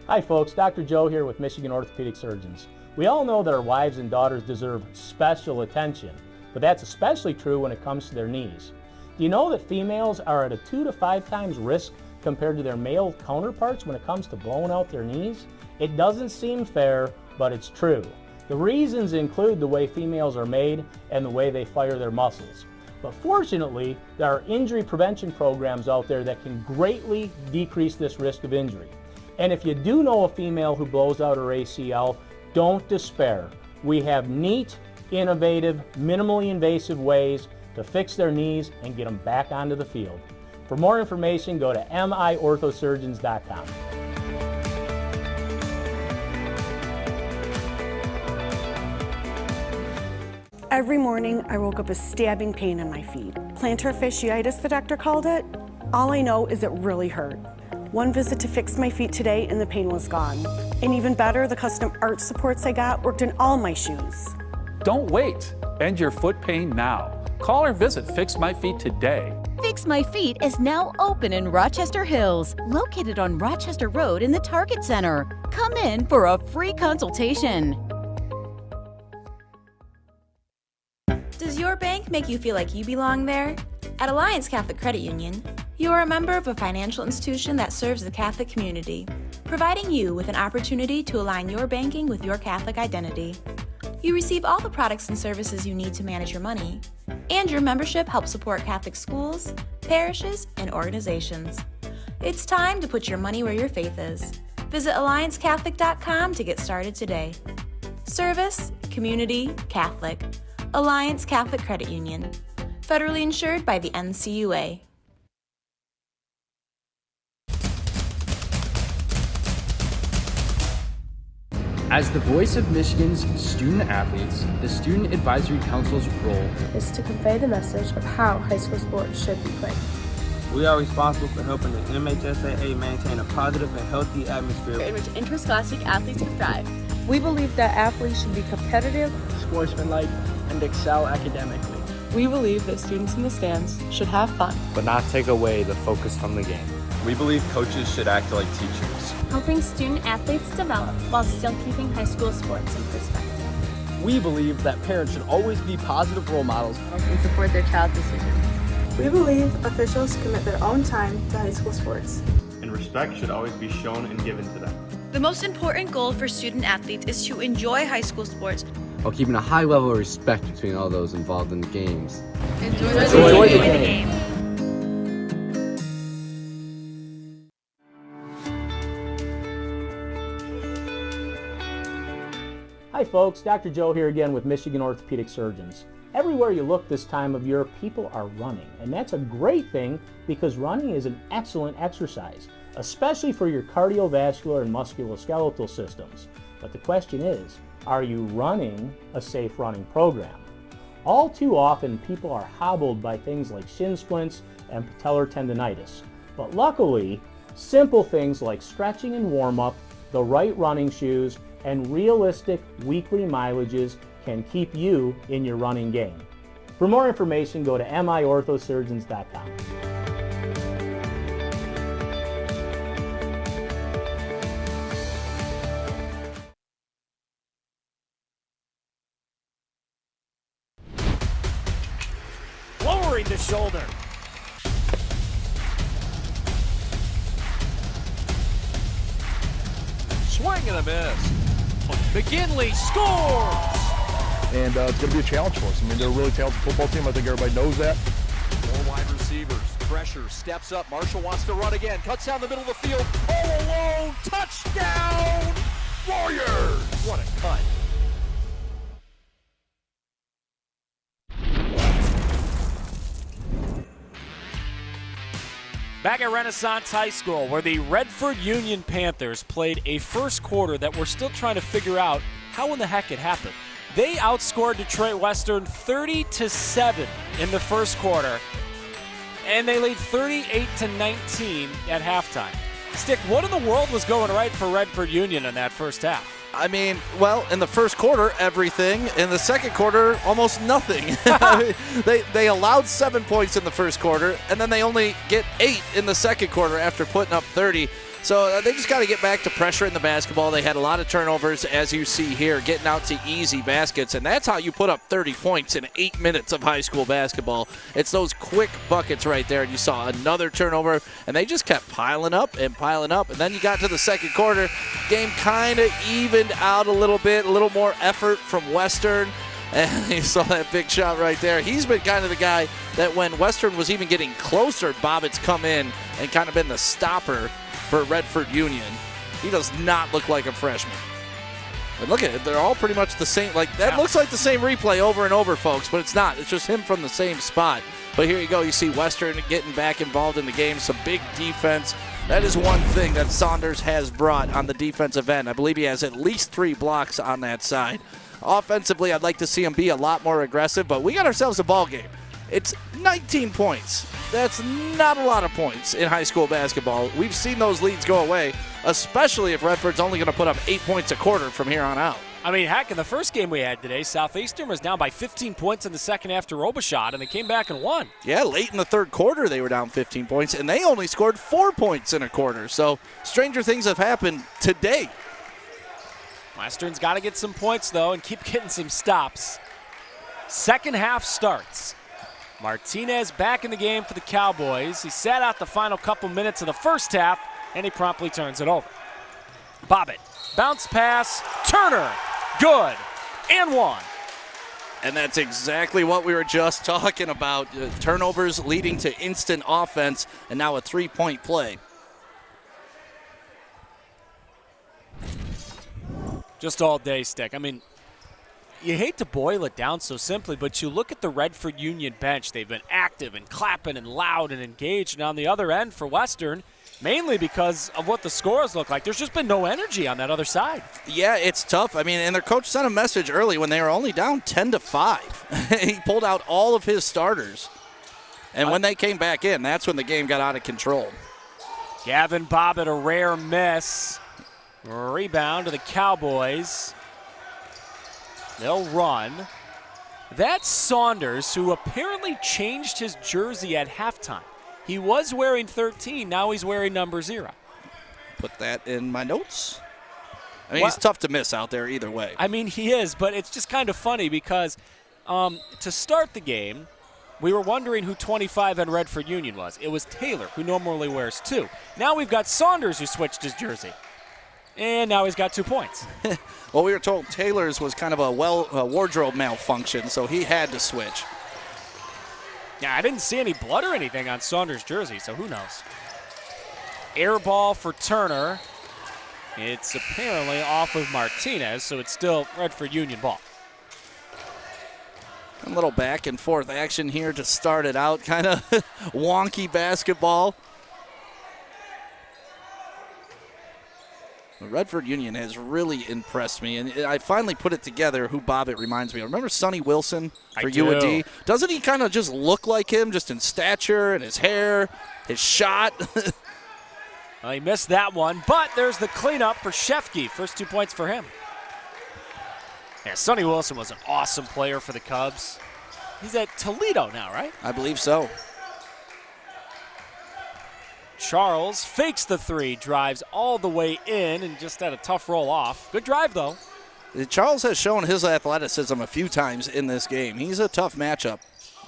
Hi folks, Dr. Joe here with Michigan Orthopedic Surgeons. We all know that our wives and daughters deserve special attention, but that's especially true when it comes to their knees. Do you know that females are at a 2 to 5 times risk compared to their male counterparts when it comes to blowing out their knees? It doesn't seem fair, but it's true. The reasons include the way females are made and the way they fire their muscles. But fortunately, there are injury prevention programs out there that can greatly decrease this risk of injury. And if you do know a female who blows out her ACL, don't despair. We have neat, innovative, minimally invasive ways to fix their knees and get them back onto the field. For more information, go to miorthosurgeons.com. Every morning, I woke up with stabbing pain in my feet. Plantar fasciitis, the doctor called it. All I know is it really hurt. One visit to fix my feet today and the pain was gone. And even better, the custom arch supports I got worked in all my shoes. Don't wait. End your foot pain now. Call or visit Fix My Feet today. Fix My Feet is now open in Rochester Hills, located on Rochester Road in the Target Center. Come in for a free consultation. Does your bank make you feel like you belong there? At Alliance Catholic Credit Union, you are a member of a financial institution that serves the Catholic community, providing you with an opportunity to align your banking with your Catholic identity. You receive all the products and services you need to manage your money, and your membership helps support Catholic schools, parishes, and organizations. It's time to put your money where your faith is. Visit AllianceCatholic.com to get started today. Service, community, Catholic. Alliance Catholic Credit Union. Federally insured by the NCUA. As the voice of Michigan's student athletes, the Student Advisory Council's role is to convey the message of how high school sports should be played. We are responsible for helping the MHSAA maintain a positive and healthy atmosphere in which interscholastic athletes can thrive. We believe that athletes should be competitive, sportsmanlike, and excel academically. We believe that students in the stands should have fun, but not take away the focus from the game. We believe coaches should act like teachers, helping student athletes develop while still keeping high school sports in perspective. We believe that parents should always be positive role models and support their child's decisions. We believe officials commit their own time to high school sports, and respect should always be shown and given to them. The most important goal for student athletes is to enjoy high school sports while keeping a high level of respect between all those involved in the games. Enjoy the game. Hi folks, Dr. Joe here again with Michigan Orthopedic Surgeons. Everywhere you look this time of year, people are running, and that's a great thing because running is an excellent exercise, especially for your cardiovascular and musculoskeletal systems. But the question is, are you running a safe running program? All too often, people are hobbled by things like shin splints and patellar tendonitis. But luckily, simple things like stretching and warm-up, the right running shoes, and realistic weekly mileages can keep you in your running game. For more information, go to miorthosurgeons.com. Lowering the shoulder. Swing and a miss. McGinley scores! And it's going to be a challenge for us. I mean, they're a really talented football team. I think everybody knows that. Four wide receivers. Pressure. Steps up. Marshall wants to run again. Cuts down the middle of the field. All alone. Touchdown! Warriors! What a cut. Back at Renaissance High School, where the Redford Union Panthers played a first quarter that we're still trying to figure out how in the heck it happened. They outscored Detroit Western 30-7 in the first quarter, and they lead 38-19 at halftime. Stick, what in the world was going right for Redford Union in that first half? I mean, well, in the first quarter, everything. In the second quarter, almost nothing. They allowed 7 points in the first quarter, and then they only get 8 in the second quarter after putting up 30. So they just got to get back to pressure in the basketball. They had a lot of turnovers, as you see here, getting out to easy baskets, and that's how you put up 30 points in 8 minutes of high school basketball. It's those quick buckets right there, and you saw another turnover, and they just kept piling up, and then you got to the second quarter. Game kind of evened out a little bit, a little more effort from Western. And you saw that big shot right there. He's been kind of the guy that when Western was even getting closer, Bobbitt's come in and kind of been the stopper for Redford Union. He does not look like a freshman. But look at it. They're all pretty much the same. Like, that looks like the same replay over and over, folks, but it's not. It's just him from the same spot. But here you go. You see Western getting back involved in the game. Some big defense. That is one thing that Saunders has brought on the defensive end. I believe he has at least 3 blocks on that side. Offensively, I'd like to see him be a lot more aggressive, but we got ourselves a ball game. It's 19 points. That's not a lot of points in high school basketball. We've seen those leads go away, especially if Redford's only going to put up 8 points a quarter from here on out. I mean, heck, in the first game we had today, Southeastern was down by 15 points in the second after Robichaud, and they came back and won. Yeah, late in the third quarter they were down 15 points, and they only scored 4 points in a quarter. So stranger things have happened today. Western's got to get some points, though, and keep getting some stops. Second half starts. Martinez back in the game for the Cowboys. He sat out the final couple minutes of the first half, and he promptly turns it over. Bobbitt, bounce pass, Turner, good, and 1. And that's exactly what we were just talking about. Turnovers leading to instant offense, and now a 3-point play. Just all day, Stick. I mean, you hate to boil it down so simply, but you look at the Redford Union bench. They've been active and clapping and loud and engaged. And on the other end for Western, mainly because of what the scores look like, there's just been no energy on that other side. Yeah, it's tough. I mean, and their coach sent a message early when they were only down 10-5. He pulled out all of his starters. And when they came back in, that's when the game got out of control. Gavin Bobbitt, a rare miss. Rebound to the Cowboys. They'll run. That's Saunders, who apparently changed his jersey at halftime. He was wearing 13, now he's wearing number 0. Put that in my notes. I mean, he's tough to miss out there either way. I mean, he is, but it's just kind of funny because to start the game, we were wondering who 25 on Redford Union was. It was Taylor, who normally wears 2. Now we've got Saunders, who switched his jersey. And now he's got 2 points. Well, we were told Taylor's was kind of a wardrobe malfunction, so he had to switch. Yeah, I didn't see any blood or anything on Saunders' jersey, so who knows? Air ball for Turner. It's apparently off of Martinez, so it's still Redford Union ball. A little back and forth action here to start it out. Kind of wonky basketball. Redford Union has really impressed me, and I finally put it together who Bobbitt reminds me of. Remember Sonny Wilson for UAD? Doesn't he kind of just look like him, just in stature and his hair, his shot? Well, he missed that one, but there's the cleanup for Shefke. First 2 points for him. Yeah, Sonny Wilson was an awesome player for the Cubs. He's at Toledo now, right? I believe so. Charles fakes the 3, drives all the way in, and just had a tough roll off. Good drive, though. Charles has shown his athleticism a few times in this game. He's a tough matchup.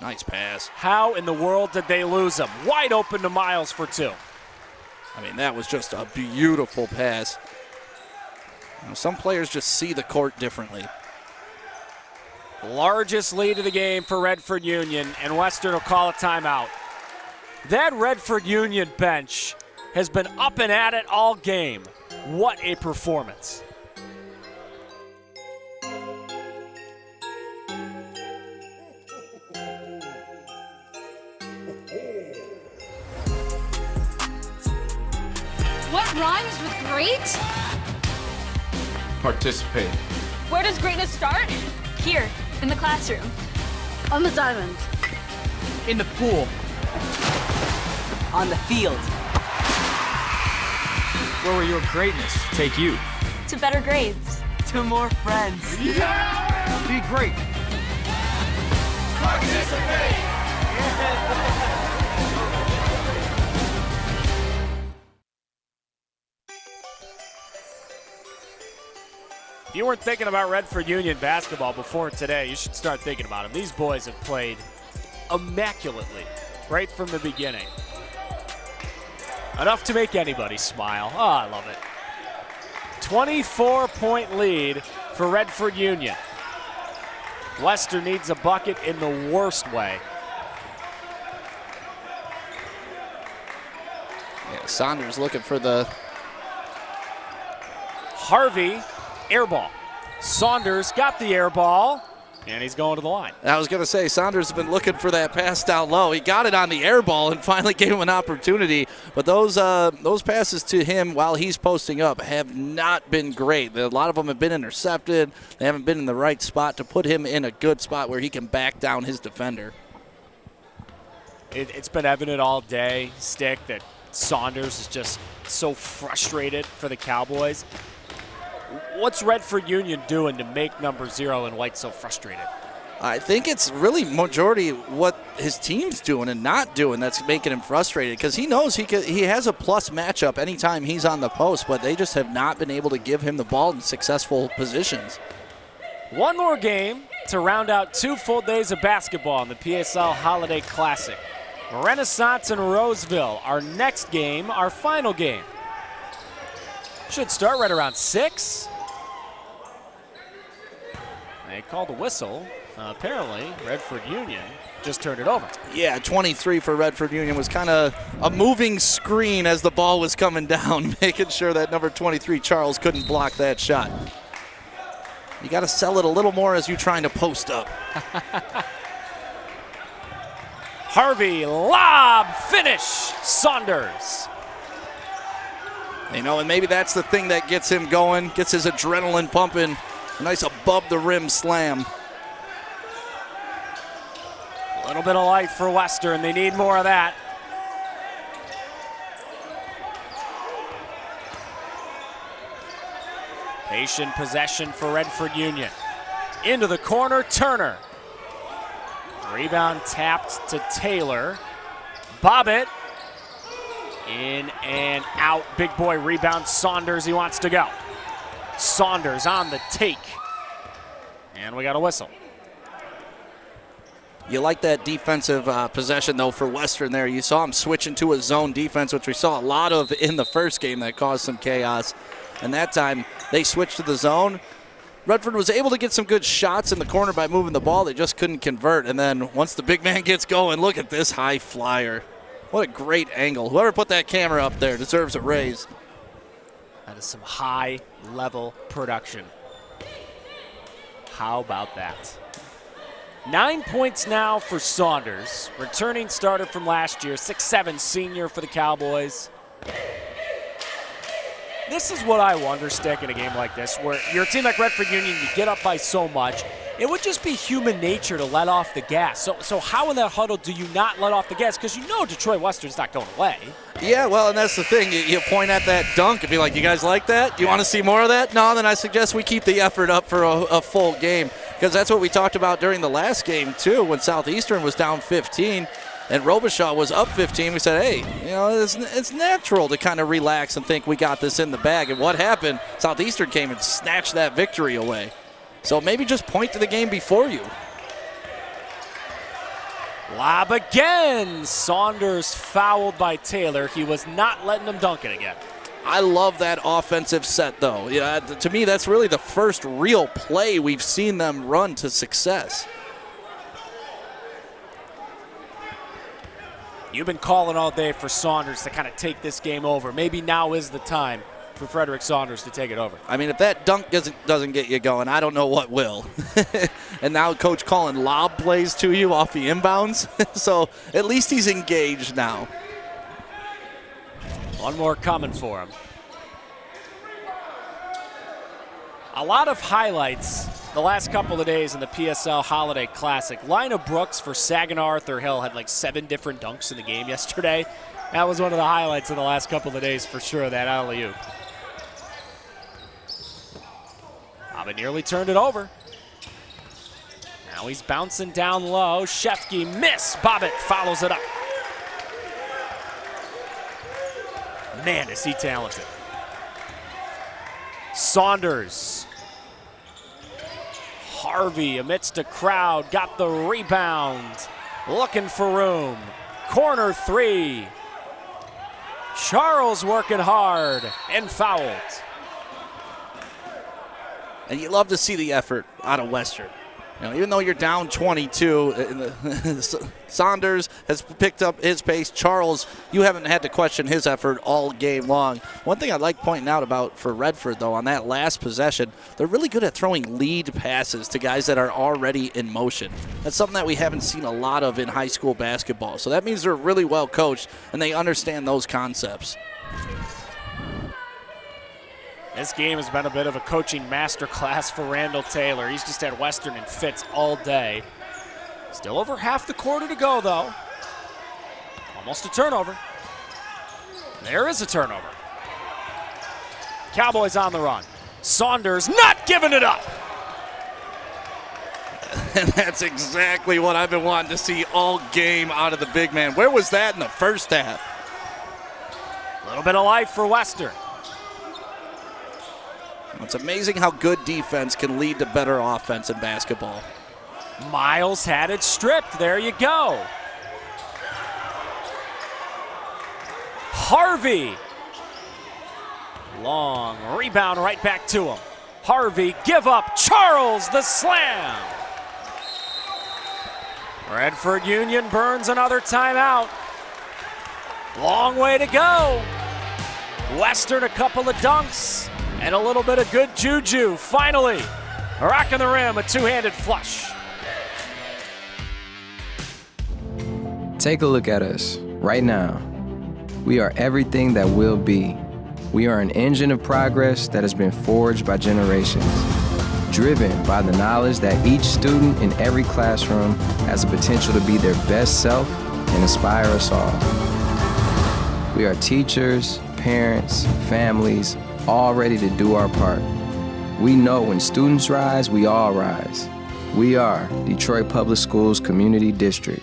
Nice pass. How in the world did they lose him? Wide open to Miles for 2. I mean, that was just a beautiful pass. You know, some players just see the court differently. Largest lead of the game for Redford Union, and Western will call a timeout. That Redford Union bench has been up and at it all game. What a performance. What rhymes with great? Participate. Where does greatness start? Here, in the classroom. On the diamond. In the pool. On the field. Where will your greatness take you? To better grades. To more friends. Yeah! Be great. Participate! If you weren't thinking about Redford Union basketball before today, you should start thinking about them. These boys have played immaculately right from the beginning. Enough to make anybody smile. Oh, I love it. 24-point lead for Redford Union. Western needs a bucket in the worst way. Yeah, Saunders looking for the... Harvey, air ball. Saunders got the air ball, and he's going to the line. I was going to say, Saunders has been looking for that pass down low. He got it on the air ball and finally gave him an opportunity. But those passes to him while he's posting up have not been great. A lot of them have been intercepted. They haven't been in the right spot to put him in a good spot where he can back down his defender. It's been evident all day, Stick, that Saunders is just so frustrated for the Cowboys. What's Redford Union doing to make number 0 and white so frustrated? I think it's really majority what his team's doing and not doing that's making him frustrated, because he knows he has a plus matchup anytime he's on the post, but they just have not been able to give him the ball in successful positions. One more game to round out 2 full days of basketball in the PSL Holiday Classic. Renaissance and Roseville, our next game, our final game. Should start right around 6. They called a whistle. Apparently, Redford Union just turned it over. Yeah, 23 for Redford Union was kind of a moving screen as the ball was coming down, making sure that number 23, Charles, couldn't block that shot. You got to sell it a little more as you're trying to post up. Harvey, lob, finish, Saunders. You know, and maybe that's the thing that gets him going, gets his adrenaline pumping. A nice above-the-rim slam. A little bit of life for Western. They need more of that. Patient possession for Redford Union. Into the corner, Turner. Rebound tapped to Taylor. Bobbitt. In and out. Big boy rebound. Saunders, he wants to go. Saunders on the take. And we got a whistle. You like that defensive possession, though, for Western there. You saw him switch into a zone defense, which we saw a lot of in the first game that caused some chaos. And that time, they switched to the zone. Redford was able to get some good shots in the corner by moving the ball. They just couldn't convert. And then once the big man gets going, look at this high flyer. What a great angle. Whoever put that camera up there deserves a raise. That is some high-level production. How about that? 9 points now for Saunders. Returning starter from last year, 6'7" senior for the Cowboys. This is what I wonder, Stick, in a game like this, where you're a team like Redford Union, you get up by so much. It would just be human nature to let off the gas. So how in that huddle do you not let off the gas? Because you know Detroit Western's not going away. Yeah, well, and that's the thing. You point at that dunk and be like, you guys like that? You want to see more of that? No, then I suggest we keep the effort up for a full game, because that's what we talked about during the last game, too, when Southeastern was down 15 and Robichaud was up 15. We said, hey, you know, it's natural to kind of relax and think we got this in the bag. And what happened? Southeastern came and snatched that victory away. So maybe just point to the game before you. Lob again. Saunders fouled by Taylor. He was not letting him dunk it again. I love that offensive set, though. Yeah, to me, that's really the first real play we've seen them run to success. You've been calling all day for Saunders to kind of take this game over. Maybe now is the time for Frederick Saunders to take it over. I mean, if that dunk doesn't get you going, I don't know what will. And now Coach calling lob plays to you off the inbounds. So at least he's engaged now. One more coming for him. A lot of highlights the last couple of days in the PSL Holiday Classic. Lina Brooks for Saginaw Arthur Hill had like 7 different dunks in the game yesterday. That was one of the highlights of the last couple of days for sure, that alley-oop. Bobbitt nearly turned it over. Now he's bouncing down low. Shefke miss. Bobbitt follows it up. Man, is he talented. Saunders. Harvey amidst a crowd, got the rebound. Looking for room. Corner 3. Charles working hard and fouled. And you love to see the effort out of Western. Even though you're down 22, Saunders has picked up his pace. Charles, you haven't had to question his effort all game long. One thing I like pointing out about for Redford, though, on that last possession, they're really good at throwing lead passes to guys that are already in motion. That's something that we haven't seen a lot of in high school basketball. So that means they're really well coached, and they understand those concepts. This game has been a bit of a coaching masterclass for Randall Taylor. He's just had Western in fits all day. Still over half the quarter to go, though. Almost a turnover. There is a turnover. Cowboys on the run. Saunders not giving it up. And that's exactly what I've been wanting to see all game out of the big man. Where was that in the first half? A little bit of life for Western. It's amazing how good defense can lead to better offense in basketball. Miles had it stripped. There you go. Harvey. Long rebound right back to him. Harvey, give up. Charles, the slam. Redford Union burns another timeout. Long way to go. Western a couple of dunks. And a little bit of good juju. Finally, rocking the rim, a two-handed flush. Take a look at us right now. We are everything that will be. We are an engine of progress that has been forged by generations, driven by the knowledge that each student in every classroom has the potential to be their best self and inspire us all. We are teachers, parents, families, all ready to do our part. We know when students rise, we all rise. We are Detroit Public Schools Community District.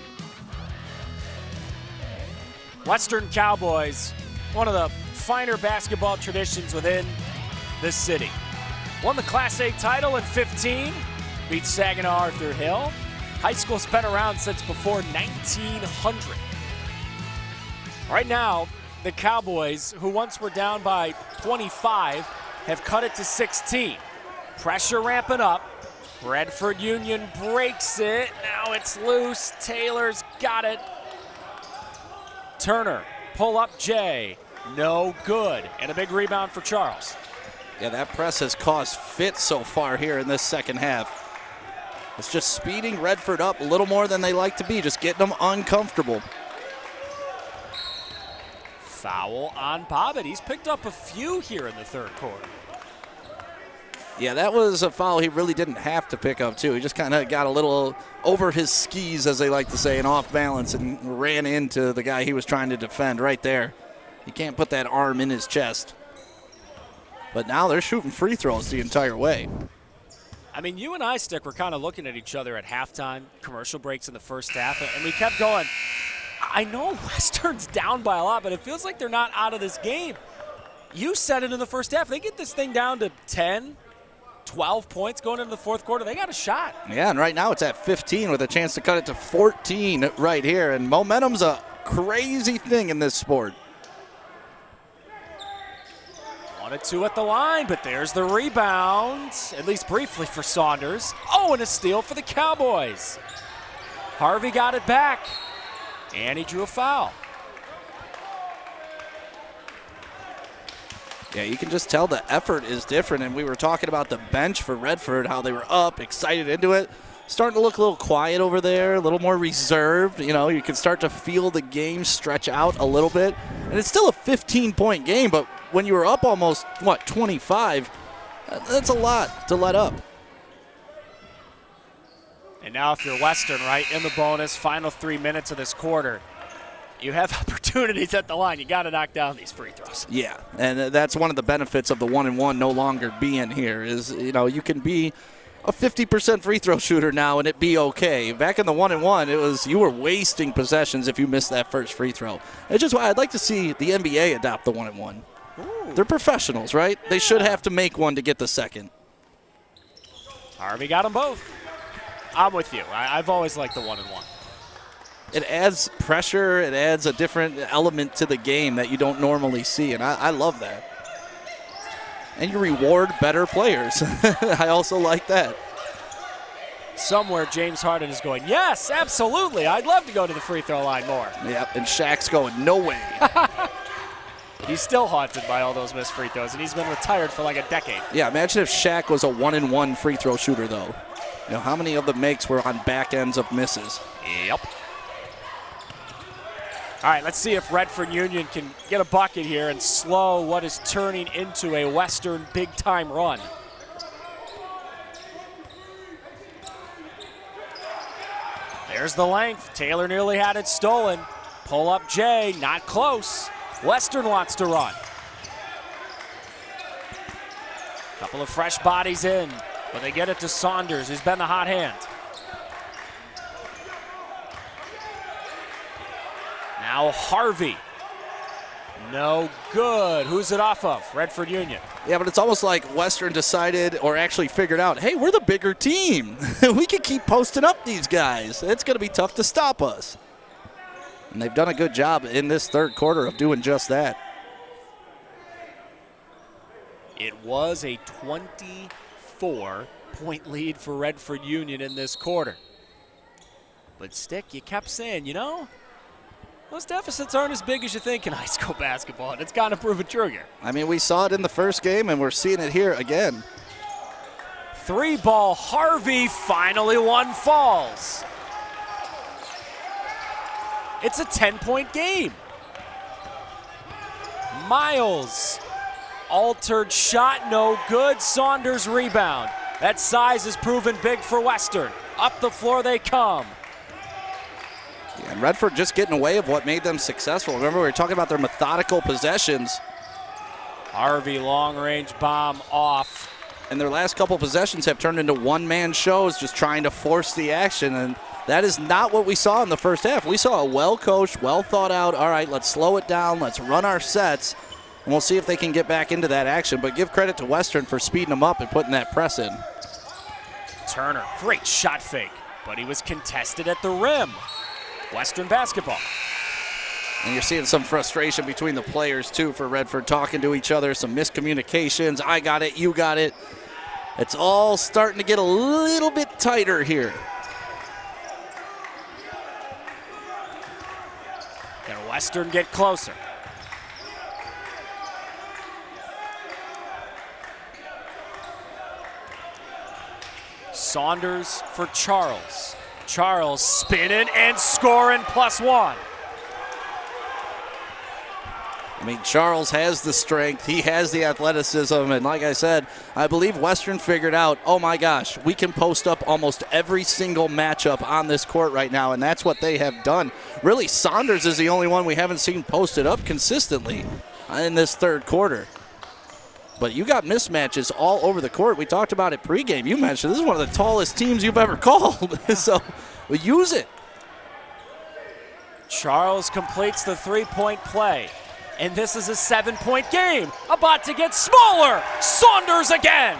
Western Cowboys, one of the finer basketball traditions within this city. Won the Class A title in 15, beat Saginaw Arthur Hill. High school's been around since before 1900. Right now, the Cowboys, who once were down by 25, have cut it to 16. Pressure ramping up. Redford Union breaks it. Now it's loose. Taylor's got it. Turner, pull up Jay. No good. And a big rebound for Charles. Yeah, that press has caused fits so far here in this second half. It's just speeding Redford up a little more than they like to be, just getting them uncomfortable. Foul on Bobbitt. He's picked up a few here in the third quarter. Yeah, that was a foul he really didn't have to pick up, too. He just kind of got a little over his skis, as they like to say, and off balance and ran into the guy he was trying to defend right there. He can't put that arm in his chest. But now they're shooting free throws the entire way. I mean, you and I, Stick, were kind of looking at each other at halftime, commercial breaks in the first half, and we kept going, I know Western's down by a lot, but it feels like they're not out of this game. You said it in the first half. They get this thing down to 10, 12 points going into the fourth quarter. They got a shot. Yeah, and right now it's at 15 with a chance to cut it to 14 right here. And momentum's a crazy thing in this sport. 1-2 at the line, but there's the rebound, at least briefly for Saunders. Oh, and a steal for the Cowboys. Harvey got it back. And he drew a foul. Yeah, you can just tell the effort is different. And we were talking about the bench for Redford, how they were up, excited into it. Starting to look a little quiet over there, a little more reserved. You know, you can start to feel the game stretch out a little bit. And it's still a 15-point game, but when you were up almost, 25, that's a lot to let up. And now if you're Western, right, in the bonus, final 3 minutes of this quarter, you have opportunities at the line. You got to knock down these free throws. Yeah, and that's one of the benefits of the 1-and-1 no longer being here is, you know, you can be a 50% free throw shooter now and it be okay. Back in the 1-and-1, it was you were wasting possessions if you missed that first free throw. It's just why I'd like to see the NBA adopt the 1-and-1. They're professionals, right? They should have to make one to get the second. Harvey got them both. I'm with you. I've always liked the 1-and-1. It adds pressure. It adds a different element to the game that you don't normally see, and I love that. And you reward better players. I also like that. Somewhere James Harden is going, yes, absolutely. I'd love to go to the free throw line more. Yep, and Shaq's going, no way. He's still haunted by all those missed free throws, and he's been retired for like a decade. Yeah, imagine if Shaq was a 1-and-1 free throw shooter, though. You know, how many of the makes were on back ends of misses? Yep. All right, let's see if Redford Union can get a bucket here and slow what is turning into a Western big-time run. There's the length. Taylor nearly had it stolen. Pull up Jay, not close. Western wants to run. Couple of fresh bodies in, but they get it to Saunders, who's been the hot hand. Now Harvey. No good. Who's it off of? Redford Union. Yeah, but it's almost like Western decided or actually figured out, hey, we're the bigger team. We can keep posting up these guys. It's going to be tough to stop us. And they've done a good job in this third quarter of doing just that. It was a 24-point lead for Redford Union in this quarter. But Stick, you kept saying, you know, those deficits aren't as big as you think in high school basketball, and it's kind of proven true here. I mean, we saw it in the first game, and we're seeing it here again. 3-ball Harvey, finally one falls. It's a 10-point game. Miles, altered shot, no good. Saunders rebound. That size has proven big for Western. Up the floor they come. Yeah, and Redford just getting away of what made them successful. Remember, we were talking about their methodical possessions. Harvey, long-range bomb off. And their last couple possessions have turned into one-man shows, just trying to force the action. And that is not what we saw in the first half. We saw a well-coached, well-thought-out, all right, let's slow it down, let's run our sets, and we'll see if they can get back into that action. But give credit to Western for speeding them up and putting that press in. Turner, great shot fake, but he was contested at the rim. Western basketball. And you're seeing some frustration between the players, too, for Redford, talking to each other, some miscommunications. I got it, you got it. It's all starting to get a little bit tighter here. Can Western get closer? Saunders for Charles. Charles spinning and scoring +1. I mean, Charles has the strength, he has the athleticism, and like I said, I believe Western figured out, oh my gosh, we can post up almost every single matchup on this court right now, and that's what they have done. Really, Saunders is the only one we haven't seen posted up consistently in this third quarter. But you got mismatches all over the court. We talked about it pregame. You mentioned this is one of the tallest teams you've ever called, so we use it. Charles completes the three-point play. And this is a 7-point game, about to get smaller. Saunders again.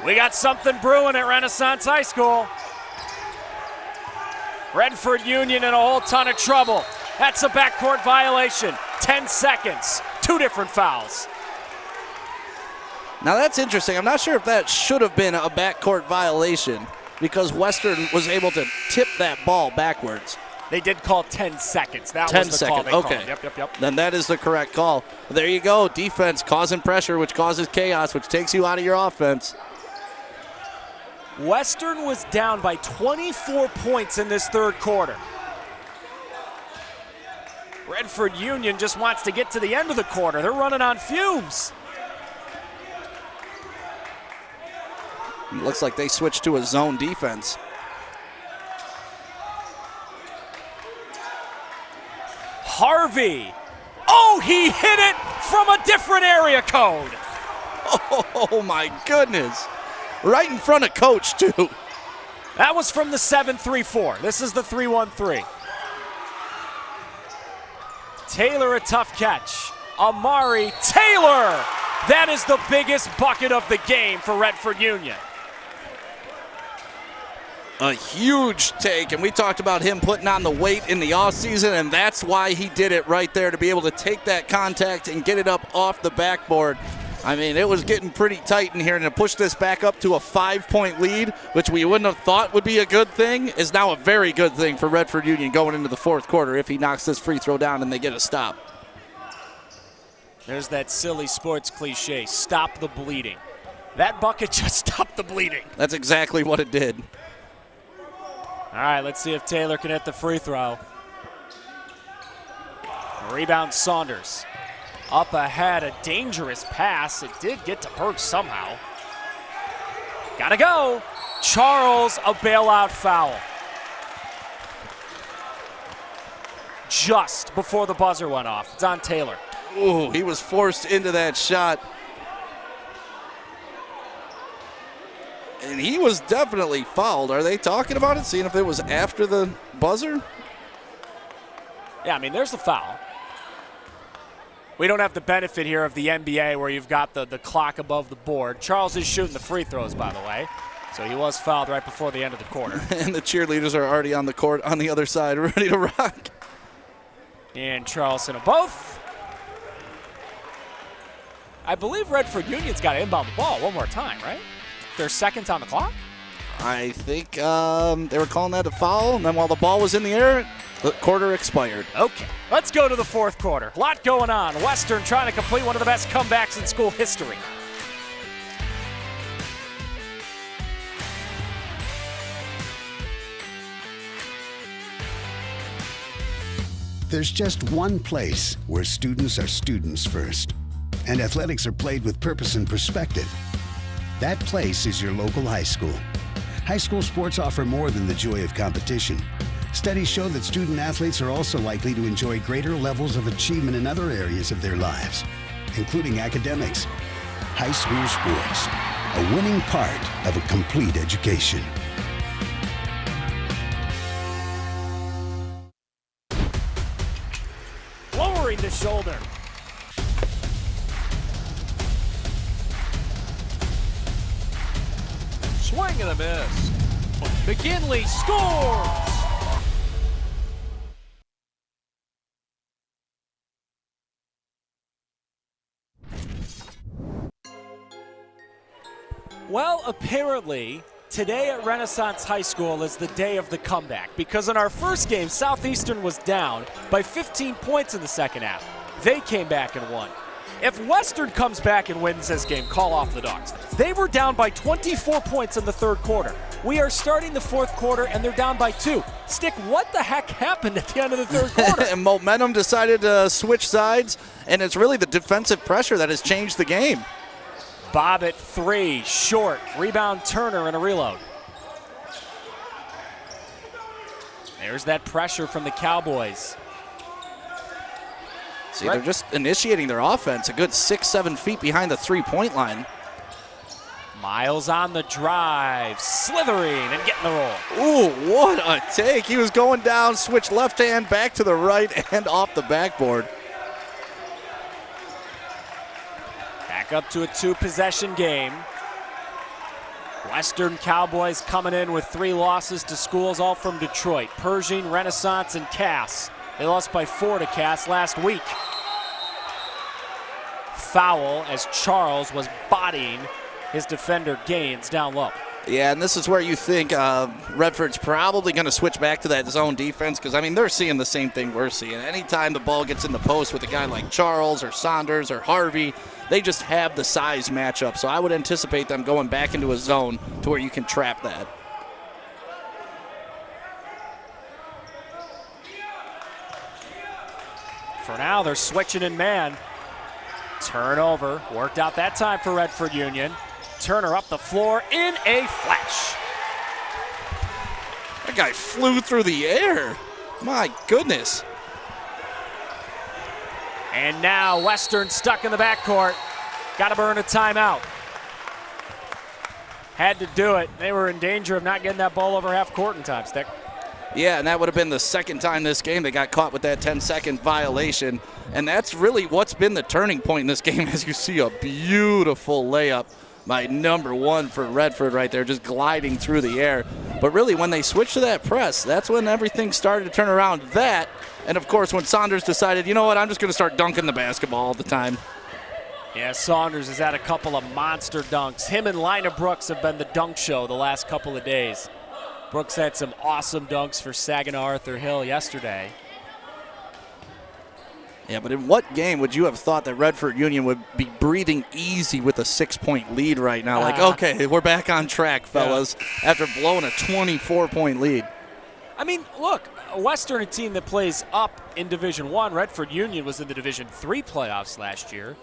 We got something brewing at Renaissance High School. Redford Union in a whole ton of trouble. That's a backcourt violation. 10 seconds, 2 different fouls. Now that's interesting. I'm not sure if that should have been a backcourt violation, because Western was able to tip that ball backwards. They did call 10 seconds. That 10 was the seconds. call they called. Yep. Then that is the correct call. There you go. Defense causing pressure, which causes chaos, which takes you out of your offense. Western was down by 24 points in this third quarter. Redford Union just wants to get to the end of the quarter. They're running on fumes. It looks like they switched to a zone defense. Harvey. Oh, he hit it from a different area code. Oh, my goodness. Right in front of Coach, too. That was from the 7-3-4. This is the 3-1-3. Taylor, a tough catch. Amari Taylor. That is the biggest bucket of the game for Redford Union. A huge take, and we talked about him putting on the weight in the offseason, and that's why he did it right there, to be able to take that contact and get it up off the backboard. I mean, it was getting pretty tight in here, and to push this back up to a 5-point lead, which we wouldn't have thought would be a good thing, is now a very good thing for Redford Union going into the fourth quarter if he knocks this free throw down and they get a stop. There's that silly sports cliche, stop the bleeding. That bucket just stopped the bleeding. That's exactly what it did. All right, let's see if Taylor can hit the free throw. Rebound Saunders. Up ahead, a dangerous pass. It did get to Perch somehow. Gotta go. Charles, a bailout foul. Just before the buzzer went off. It's on Taylor. Ooh, he was forced into that shot. And he was definitely fouled. Are they talking about it, seeing if it was after the buzzer? Yeah, I mean, there's the foul. We don't have the benefit here of the NBA where you've got the clock above the board. Charles is shooting the free throws, by the way. So he was fouled right before the end of the quarter. And the cheerleaders are already on the court on the other side, ready to rock. And Charleston of both. I believe Redford Union's got to inbound the ball one more time, right? There's seconds on the clock? I think they were calling that a foul, and then while the ball was in the air, the quarter expired. Okay, let's go to the fourth quarter. A lot going on. Western trying to complete one of the best comebacks in school history. There's just one place where students are students first, and athletics are played with purpose and perspective. That place is your local high school. High school sports offer more than the joy of competition. Studies show that student athletes are also likely to enjoy greater levels of achievement in other areas of their lives, including academics. High school sports, a winning part of a complete education. Lowering the shoulder. Swing and a miss. McKinley scores! Well, apparently, today at Renaissance High School is the day of the comeback, because in our first game, Southeastern was down by 15 points in the second half. They came back and won. If Western comes back and wins this game, call off the Dogs. They were down by 24 points in the third quarter. We are starting the fourth quarter, and they're down by 2. Stick, what the heck happened at the end of the third quarter? And momentum decided to switch sides, and it's really the defensive pressure that has changed the game. Bob at 3, short. Rebound Turner and a reload. There's that pressure from the Cowboys. See, they're just initiating their offense a good 6-7 feet behind the three-point line. Miles on the drive, slithering and getting the roll. Ooh, what a take. He was going down, switched left hand back to the right and off the backboard. Back up to a 2-possession game. Western Cowboys coming in with 3 losses to schools, all from Detroit. Pershing, Renaissance, and Cass. They lost by 4 to Cass last week. Foul as Charles was bodying his defender Gaines down low. Yeah, and this is where you think Redford's probably going to switch back to that zone defense because, I mean, they're seeing the same thing we're seeing. Anytime the ball gets in the post with a guy like Charles or Saunders or Harvey, they just have the size matchup. So I would anticipate them going back into a zone to where you can trap that. For now, they're switching in man. Turnover. Worked out that time for Redford Union. Turner up the floor in a flash. That guy flew through the air. My goodness. And now Western stuck in the backcourt. Got to burn a timeout. Had to do it. They were in danger of not getting that ball over half court in time, Stick. Yeah, and that would have been the second time this game they got caught with that 10-second violation. And that's really what's been the turning point in this game, as you see a beautiful layup by number 1 for Redford right there, just gliding through the air. But really, when they switched to that press, that's when everything started to turn around. That, and of course, when Saunders decided, you know what, I'm just going to start dunking the basketball all the time. Yeah, Saunders has had a couple of monster dunks. Him and Lina Brooks have been the dunk show the last couple of days. Brooks had some awesome dunks for Saginaw Arthur Hill yesterday. Yeah, but in what game would you have thought that Redford Union would be breathing easy with a 6-point lead right now? Like, okay, we're back on track, fellas, after blowing a 24-point lead. I mean, look, Western, a team that plays up in Division I. Redford Union was in the Division III playoffs last year.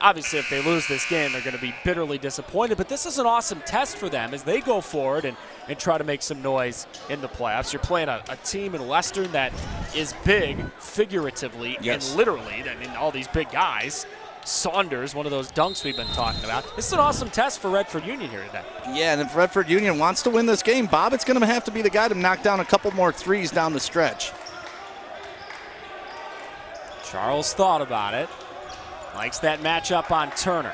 Obviously, if they lose this game, they're going to be bitterly disappointed. But this is an awesome test for them as they go forward and try to make some noise in the playoffs. You're playing a team in Western that is big figuratively and literally. I mean, all these big guys. Saunders, one of those dunks we've been talking about. This is an awesome test for Redford Union here today. Yeah, and if Redford Union wants to win this game, Bobbitt's going to have to be the guy to knock down a couple more threes down the stretch. Charles thought about it. Likes that matchup on Turner.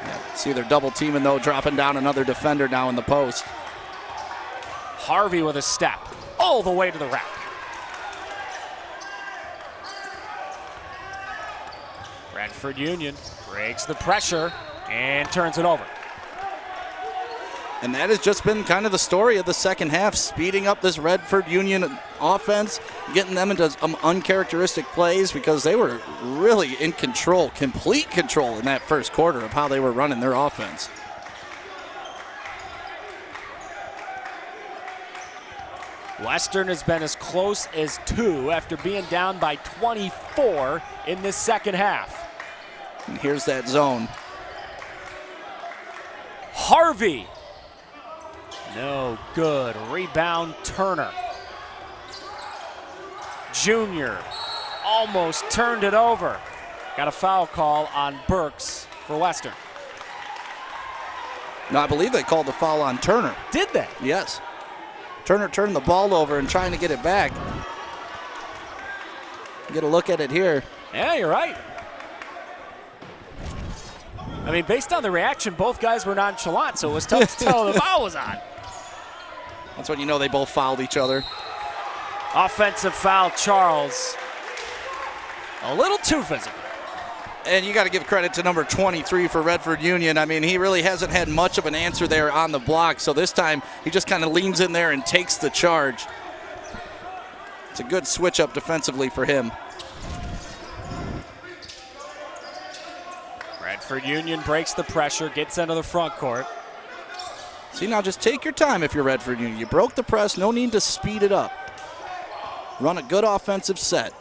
Yeah, see they're double teaming though, dropping down another defender now in the post. Harvey with a step all the way to the rack. Redford Union breaks the pressure and turns it over. And that has just been kind of the story of the second half, speeding up this Redford Union offense, getting them into some uncharacteristic plays because they were really in control, complete control in that first quarter of how they were running their offense. Western has been as close as 2 after being down by 24 in this second half. And here's that zone. Harvey. No good. Rebound Turner. Junior almost turned it over. Got a foul call on Burks for Western. No, I believe they called the foul on Turner. Did they? Yes. Turner turned the ball over and trying to get it back. Get a look at it here. Yeah, you're right. I mean, based on the reaction, both guys were nonchalant, so it was tough to tell the foul was on. That's when you know they both fouled each other. Offensive foul, Charles. A little too physical. And you got to give credit to number 23 for Redford Union. I mean, he really hasn't had much of an answer there on the block, so this time he just kind of leans in there and takes the charge. It's a good switch up defensively for him. Redford Union breaks the pressure, gets into the front court. See, now just take your time if you're Redford Union. You broke the press, no need to speed it up. Run a good offensive set.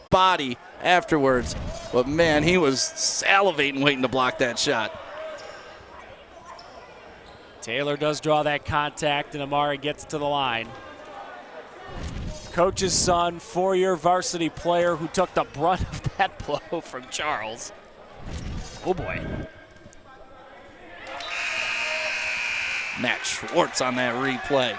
Body afterwards. But man, he was salivating waiting to block that shot. Taylor does draw that contact, and Amari gets to the line. Coach's son, 4-year varsity player who took the brunt of that blow from Charles. Oh boy. Matt Schwartz on that replay.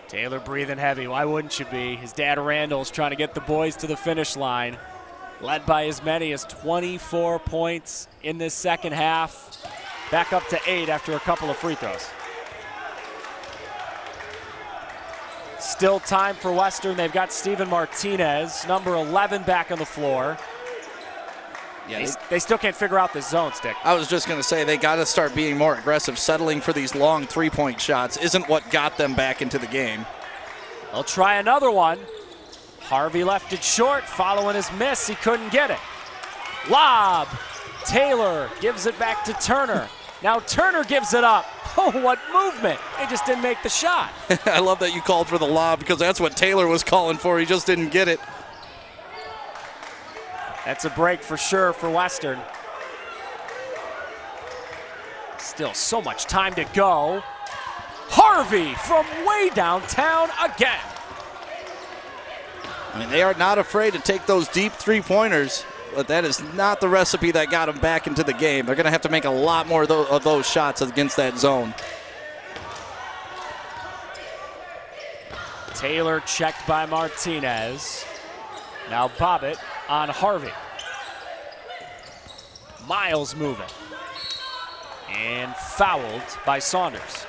Taylor breathing heavy. Why wouldn't you be? His dad Randall's trying to get the boys to the finish line. Led by as many as 24 points in this second half. Back up to 8 after a couple of free throws. Still time for Western. They've got Steven Martinez, number 11, back on the floor. Yeah, they still can't figure out the zone, Stick. I was just going to say they got to start being more aggressive. Settling for these long three-point shots isn't what got them back into the game. They'll try another one. Harvey left it short, following his miss. He couldn't get it. Lob. Taylor gives it back to Turner. Now Turner gives it up. Oh, what movement. They just didn't make the shot. I love that you called for the lob because that's what Taylor was calling for. He just didn't get it. That's a break for sure for Western. Still so much time to go. Harvey from way downtown again. I mean, they are not afraid to take those deep three-pointers, but that is not the recipe that got them back into the game. They're going to have to make a lot more of those shots against that zone. Taylor checked by Martinez. Now Bobbitt on Harvey. Miles moving. And fouled by Saunders.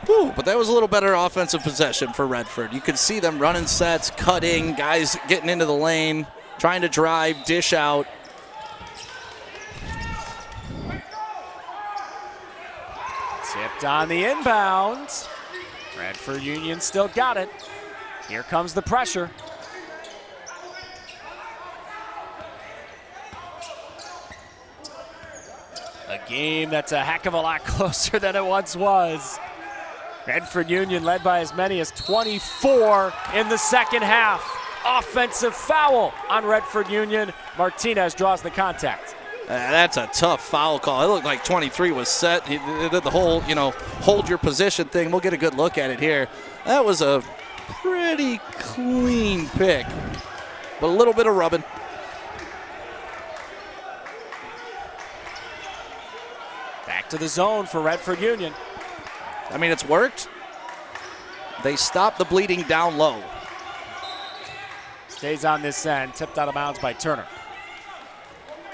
Whew, but that was a little better offensive possession for Redford. You could see them running sets, cutting, guys getting into the lane, trying to drive, dish out. Tipped on the inbound. Redford Union still got it. Here comes the pressure. A game that's a heck of a lot closer than it once was. Redford Union led by as many as 24 in the second half. Offensive foul on Redford Union. Martinez draws the contact. That's a tough foul call. It looked like 23 was set. He did the whole, hold your position thing. We'll get a good look at it here. That was a pretty clean pick, but a little bit of rubbing. Back to the zone for Redford Union. I mean, it's worked. They stopped the bleeding down low. Stays on this end, tipped out of bounds by Turner.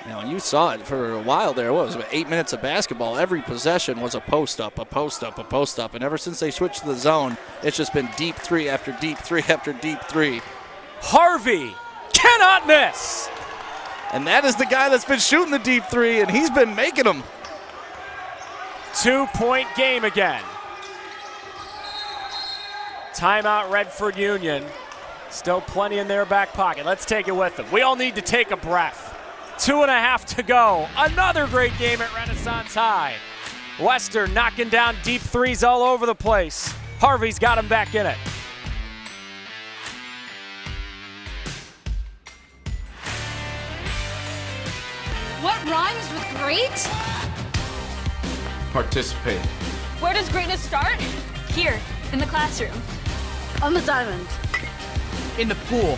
Now, you saw it for a while there. What was it, about 8 minutes of basketball? Every possession was a post-up, a post-up, a post-up. And ever since they switched to the zone, it's just been deep three after deep three after deep three. Harvey cannot miss. And that is the guy that's been shooting the deep three, and he's been making them. 2-point game again. Timeout Redford Union. Still plenty in their back pocket. Let's take it with them. We all need to take a breath. 2.5 to go. Another great game at Renaissance High. Western knocking down deep threes all over the place. Harvey's got him back in it. What rhymes with great? Participate. Where does greatness start? Here, in the classroom. On the diamond. In the pool.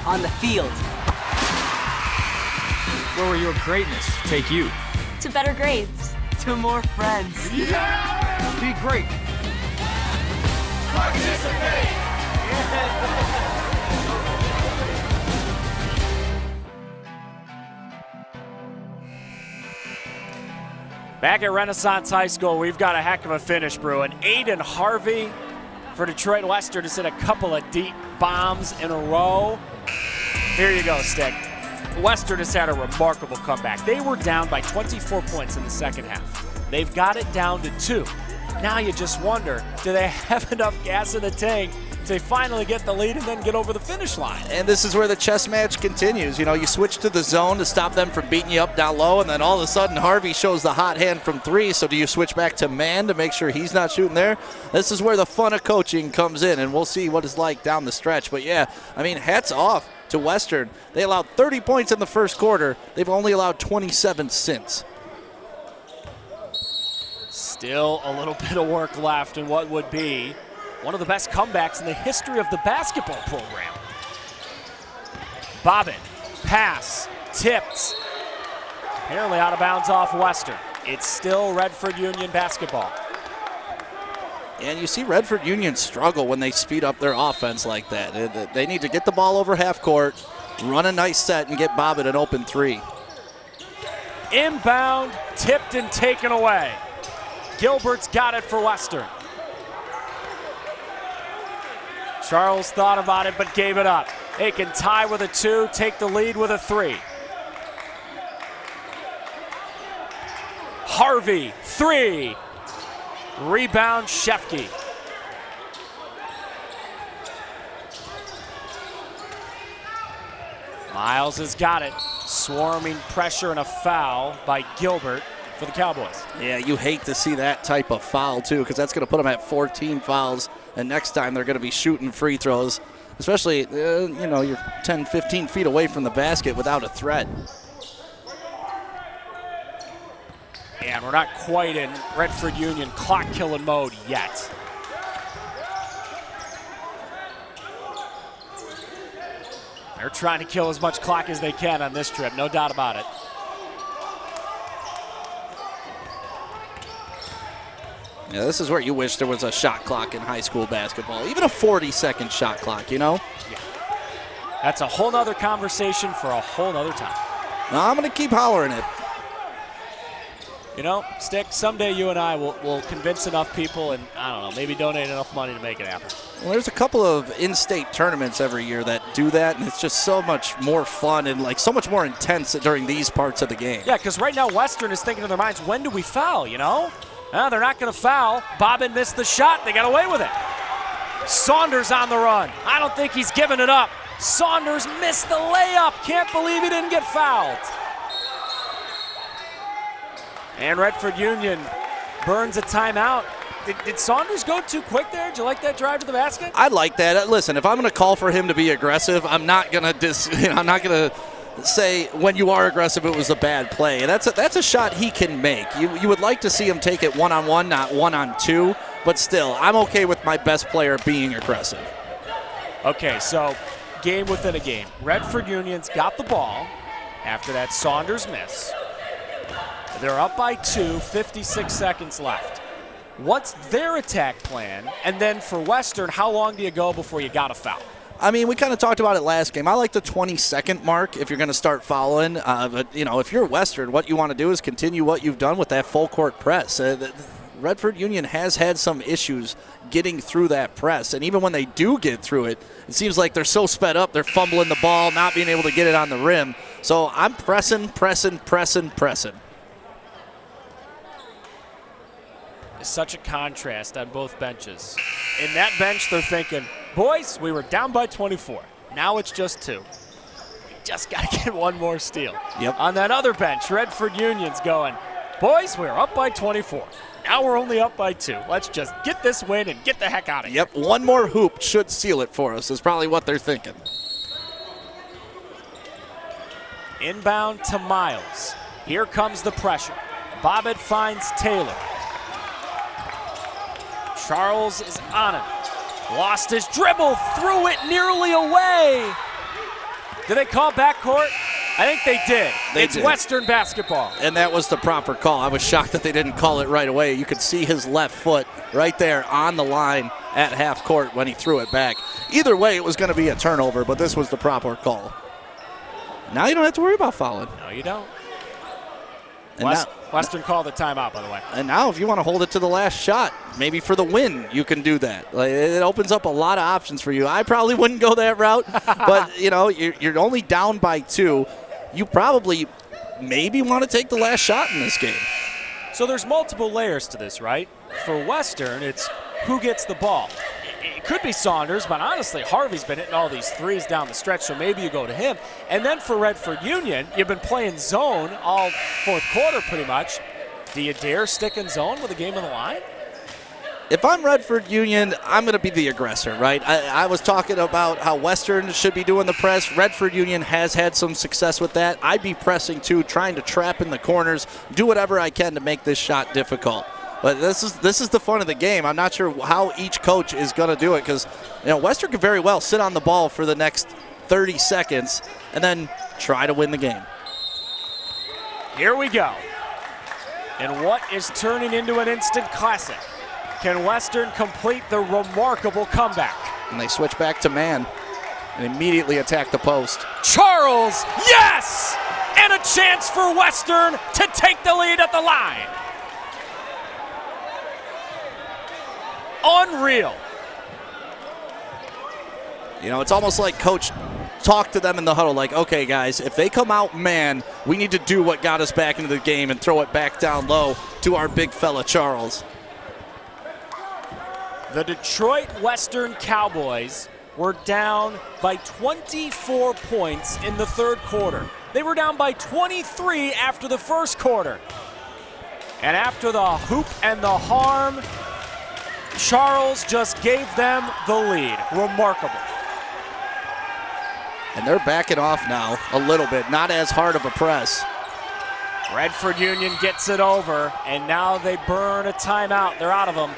On the field. Where will your greatness take you? To better grades. To more friends. Yeah! Be great. Participate! Back at Renaissance High School, we've got a heck of a finish brewing. Aiden Harvey for Detroit Western has hit a couple of deep bombs in a row. Here you go, Stick. Western has had a remarkable comeback. They were down by 24 points in the second half. They've got it down to 2. Now you just wonder, do they have enough gas in the tank to finally get the lead and then get over the finish line? And this is where the chess match continues. You switch to the zone to stop them from beating you up down low, and then all of a sudden Harvey shows the hot hand from 3, so do you switch back to man to make sure he's not shooting there? This is where the fun of coaching comes in, and we'll see what it's like down the stretch. But yeah, I mean, hats off to Western. They allowed 30 points in the first quarter. They've only allowed 27 since. Still a little bit of work left in what would be one of the best comebacks in the history of the basketball program. Bobbin, pass, tipped. Apparently out of bounds off Western. It's still Redford Union basketball. And you see Redford Union struggle when they speed up their offense like that. They need to get the ball over half court, run a nice set, and get Bobbin an open 3. Inbound, tipped and taken away. Gilbert's got it for Western. Charles thought about it but gave it up. They can tie with a 2, take the lead with a 3. Harvey, 3. Rebound, Shefke. Miles has got it. Swarming pressure and a foul by Gilbert for the Cowboys. Yeah, you hate to see that type of foul, too, because that's going to put them at 14 fouls, and next time they're going to be shooting free throws, especially, you're 10, 15 feet away from the basket without a threat. And we're not quite in Redford Union clock-killing mode yet. They're trying to kill as much clock as they can on this trip, no doubt about it. Yeah, this is where you wish there was a shot clock in high school basketball, even a 40-second shot clock, Yeah. That's a whole nother conversation for a whole nother time. I'm going to keep hollering it. You know, Stick, someday you and I will convince enough people and, I don't know, maybe donate enough money to make it happen. Well, there's a couple of in-state tournaments every year that do that, and it's just so much more fun and, like, so much more intense during these parts of the game. Yeah, because right now Western is thinking in their minds, when do we foul, you know? They're not going to foul. Bobbin missed the shot. They got away with it. Saunders on the run. I don't think he's giving it up. Saunders missed the layup. Can't believe he didn't get fouled. And Redford Union burns a timeout. Did Saunders go too quick there? Did you like that drive to the basket? I like that. Listen, if I'm going to call for him to be aggressive, I'm not going to I'm not going to say when you are aggressive it was a bad play. That's a shot he can make. You would like to see him take it one-on-one, not one-on-two, but still, I'm okay with my best player being aggressive. Okay, so game within a game. Redford Union's got the ball after that Saunders miss. They're up by 2, 56 seconds left. What's their attack plan? And then for Western, how long do you go before you got a foul? I mean, we kind of talked about it last game. I like the 20-second mark if you're going to start fouling. But, you know, if you're Western, what you want to do is continue what you've done with that full-court press. Redford Union has had some issues getting through that press. And even when they do get through it, it seems like they're so sped up, they're fumbling the ball, not being able to get it on the rim. So I'm pressing. Such a contrast on both benches. In that bench, they're thinking, boys, we were down by 24. Now it's just 2. We just got to get one more steal. Yep. On that other bench, Redford Union's going, boys, we're up by 24. Now we're only up by 2. Let's just get this win and get the heck out of here. Yep, one more hoop should seal it for us is probably what they're thinking. Inbound to Miles. Here comes the pressure. Bobbitt finds Taylor. Charles is on him. Lost his dribble, threw it nearly away. Did they call backcourt? I think they did. It's Western basketball. And that was the proper call. I was shocked that they didn't call it right away. You could see his left foot right there on the line at half court when he threw it back. Either way, it was going to be a turnover, but this was the proper call. Now you don't have to worry about fouling. No, you don't. And Western called the timeout, by the way. And now if you want to hold it to the last shot, maybe for the win, you can do that. Like, it opens up a lot of options for you. I probably wouldn't go that route, but, you know, you're only down by 2. You probably maybe want to take the last shot in this game. So there's multiple layers to this, right? For Western, it's who gets the ball. It could be Saunders, but honestly, Harvey's been hitting all these threes down the stretch, so maybe you go to him. And then for Redford Union, you've been playing zone all fourth quarter pretty much. Do you dare stick in zone with a game on the line? If I'm Redford Union, I'm going to be the aggressor, right? I was talking about how Western should be doing the press. Redford Union has had some success with that. I'd be pressing too, trying to trap in the corners, do whatever I can to make this shot difficult. But this is the fun of the game. I'm not sure how each coach is going to do it because, you know, Western could very well sit on the ball for the next 30 seconds and then try to win the game. Here we go. And what is turning into an instant classic? Can Western complete the remarkable comeback? And they switch back to man and immediately attack the post. Charles, yes! And a chance for Western to take the lead at the line. Unreal. You know, it's almost like coach talked to them in the huddle like, okay, guys, if they come out man, we need to do what got us back into the game and throw it back down low to our big fella, Charles. The Detroit Western Cowboys were down by 24 points in the third quarter. They were down by 23 after the first quarter. And after the hoop and the harm, Charles just gave them the lead. Remarkable. And they're backing off now a little bit. Not as hard of a press. Redford Union gets it over, and now they burn a timeout. They're out of them.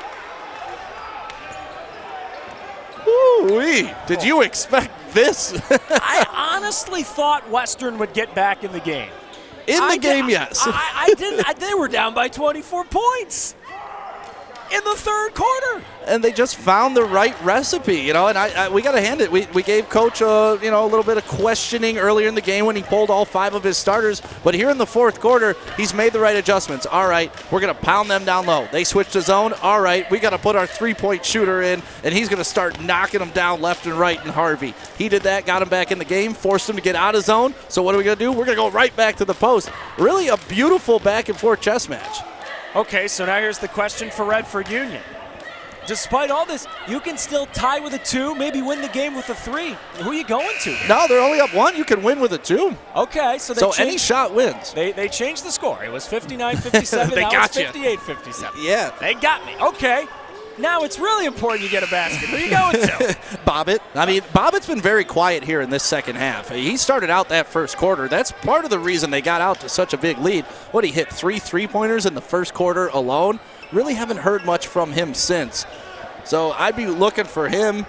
Ooh-wee. Did you expect this? I honestly thought Western would get back in the game. In the game, yes. I didn't. They were down by 24 points. in the third quarter. And they just found the right recipe, and we got to hand it. We gave Coach a little bit of questioning earlier in the game when he pulled all 5 of his starters, but here in the fourth quarter, he's made the right adjustments. All right, we're going to pound them down low. They switched to zone. All right, we got to put our three-point shooter in, and he's going to start knocking them down left and right in Harvey. He did that, got him back in the game, forced him to get out of zone. So what are we going to do? We're going to go right back to the post. Really a beautiful back-and-forth chess match. Okay, so now here's the question for Redford Union. Despite all this, you can still tie with a 2, maybe win the game with a 3. Who are you going to? No, they're only up 1. You can win with a 2. Okay, so any shot wins. They changed the score. It was 59-57. They now got it's 58-57. Yeah. They got me. Okay. Now it's really important you get a basket. Who are you going to? Bobbitt. I mean, Bobbitt's been very quiet here in this second half. He started out that first quarter. That's part of the reason they got out to such a big lead. He hit 3 3-pointers in the first quarter alone. Really haven't heard much from him since. So I'd be looking for him.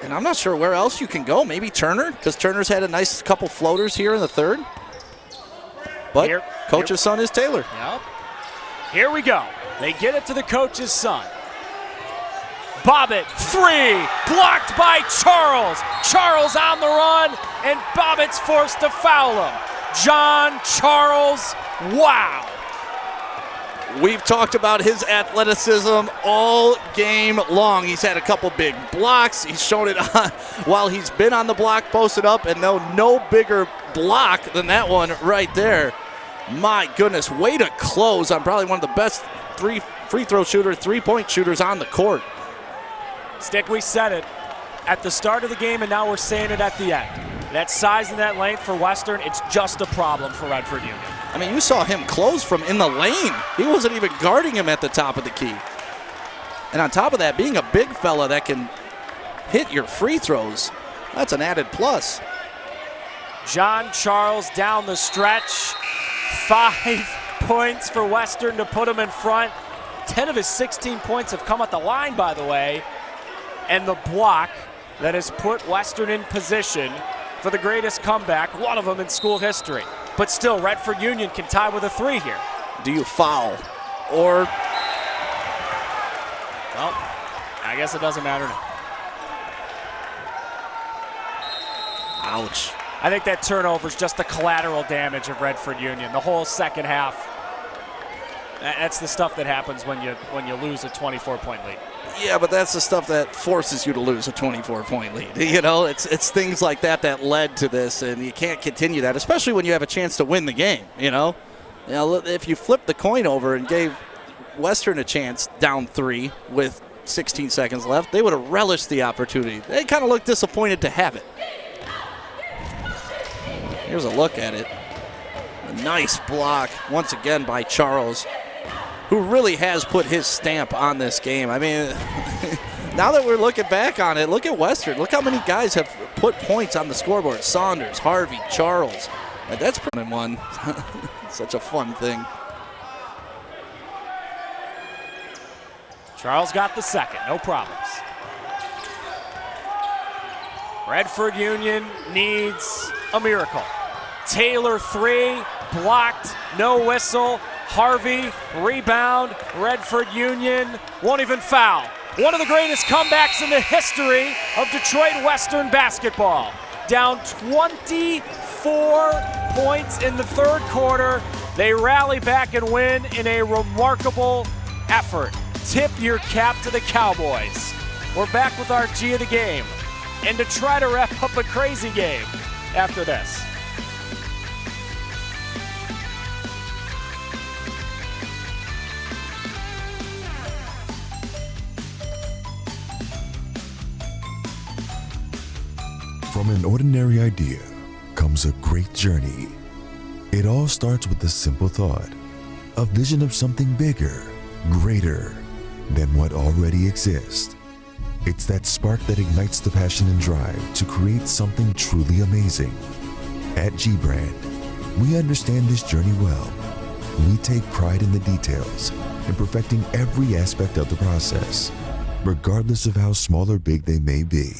And I'm not sure where else you can go. Maybe Turner, because Turner's had a nice couple floaters here in the third. But coach's son is Taylor. Yep. Here we go. They get it to the coach's son. Bobbitt, 3, blocked by Charles. Charles on the run, and Bobbitt's forced to foul him. John Charles, wow. We've talked about his athleticism all game long. He's had a couple big blocks. He's shown it while he's been on the block, posted up, and no bigger block than that one right there. My goodness, way to close on probably one of the best three-point shooters on the court. Stick, we said it at the start of the game, and now we're saying it at the end. That size and that length for Western, it's just a problem for Redford Union. I mean, you saw him close from in the lane. He wasn't even guarding him at the top of the key. And on top of that, being a big fella that can hit your free throws, that's an added plus. John Charles down the stretch. 5 points for Western to put him in front. 10 of his 16 points have come at the line, by the way. And the block that has put Western in position for the greatest comeback, one of them in school history. But still, Redford Union can tie with a 3 here. Do you foul? Or? Well, I guess it doesn't matter now. Ouch. I think that turnover is just the collateral damage of Redford Union. The whole second half, that's the stuff that happens when you lose a 24-point lead. Yeah, but that's the stuff that forces you to lose a 24-point lead. It's things like that led to this, and you can't continue that, especially when you have a chance to win the game. If you flipped the coin over and gave Western a chance down 3 with 16 seconds left, they would have relished the opportunity. They kind of looked disappointed to have it. Here's a look at it. A nice block once again by Charles, who really has put his stamp on this game. I mean, now that we're looking back on it, look at Western. Look how many guys have put points on the scoreboard. Saunders, Harvey, Charles. And that's pretty one. Such a fun thing. Charles got the second, no problems. Redford Union needs a miracle. Taylor 3, blocked, no whistle. Harvey, rebound. Redford Union won't even foul. One of the greatest comebacks in the history of Detroit Western basketball. Down 24 points in the third quarter. They rally back and win in a remarkable effort. Tip your cap to the Cowboys. We're back with our G of the game. And to try to wrap up a crazy game after this. From an ordinary idea comes a great journey. It all starts with a simple thought, a vision of something bigger, greater than what already exists. It's that spark that ignites the passion and drive to create something truly amazing. At G-Brand, we understand this journey well. We take pride in the details and perfecting every aspect of the process, regardless of how small or big they may be.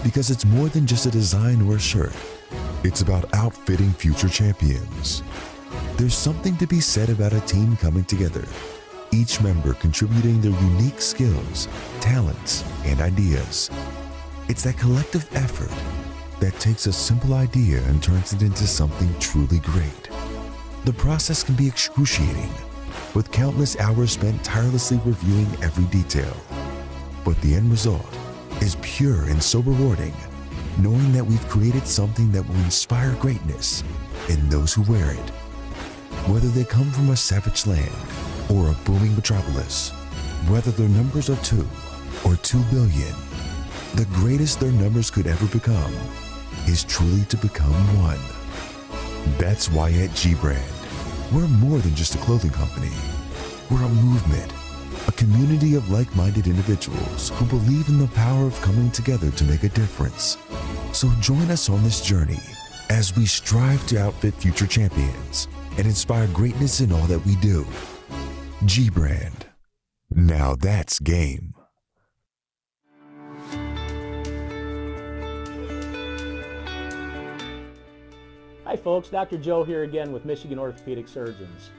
Because it's more than just a design or a shirt. It's about outfitting future champions. There's something to be said about a team coming together, each member contributing their unique skills, talents, and ideas. It's that collective effort that takes a simple idea and turns it into something truly great. The process can be excruciating, with countless hours spent tirelessly reviewing every detail. But the end result is pure and so rewarding, knowing that we've created something that will inspire greatness in those who wear it. Whether they come from a savage land or a booming metropolis, whether their numbers are 2 or 2 billion, the greatest their numbers could ever become is truly to become one. That's why at G-Brand, we're more than just a clothing company. We're a movement, a community of like-minded individuals who believe in the power of coming together to make a difference. So join us on this journey as we strive to outfit future champions and inspire greatness in all that we do. G-Brand. Now that's game. Hi folks, Dr. Joe here again with Michigan Orthopedic Surgeons.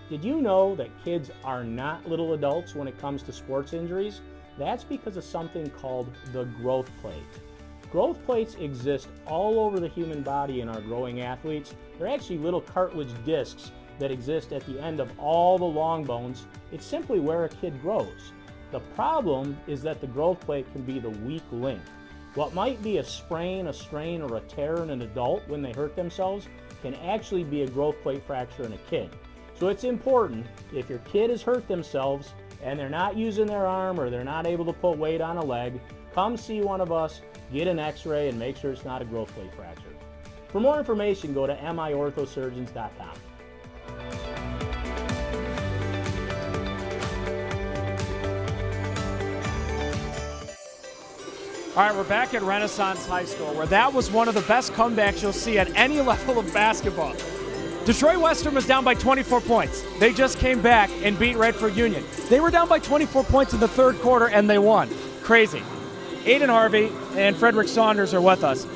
Did you know that kids are not little adults when it comes to sports injuries? That's because of something called the growth plate. Growth plates exist all over the human body in our growing athletes. They're actually little cartilage discs that exist at the end of all the long bones. It's simply where a kid grows. The problem is that the growth plate can be the weak link. What might be a sprain, a strain, or a tear in an adult when they hurt themselves can actually be a growth plate fracture in a kid. So it's important, if your kid has hurt themselves and they're not using their arm or they're not able to put weight on a leg, come see one of us, get an x-ray, and make sure it's not a growth plate fracture. For more information, go to miorthosurgeons.com. All right, we're back at Renaissance High School, where that was one of the best comebacks you'll see at any level of basketball. Detroit Western was down by 24 points. They just came back and beat Redford Union. They were down by 24 points in the third quarter, and they won. Crazy. Aiden Harvey and Frederick Saunders are with us.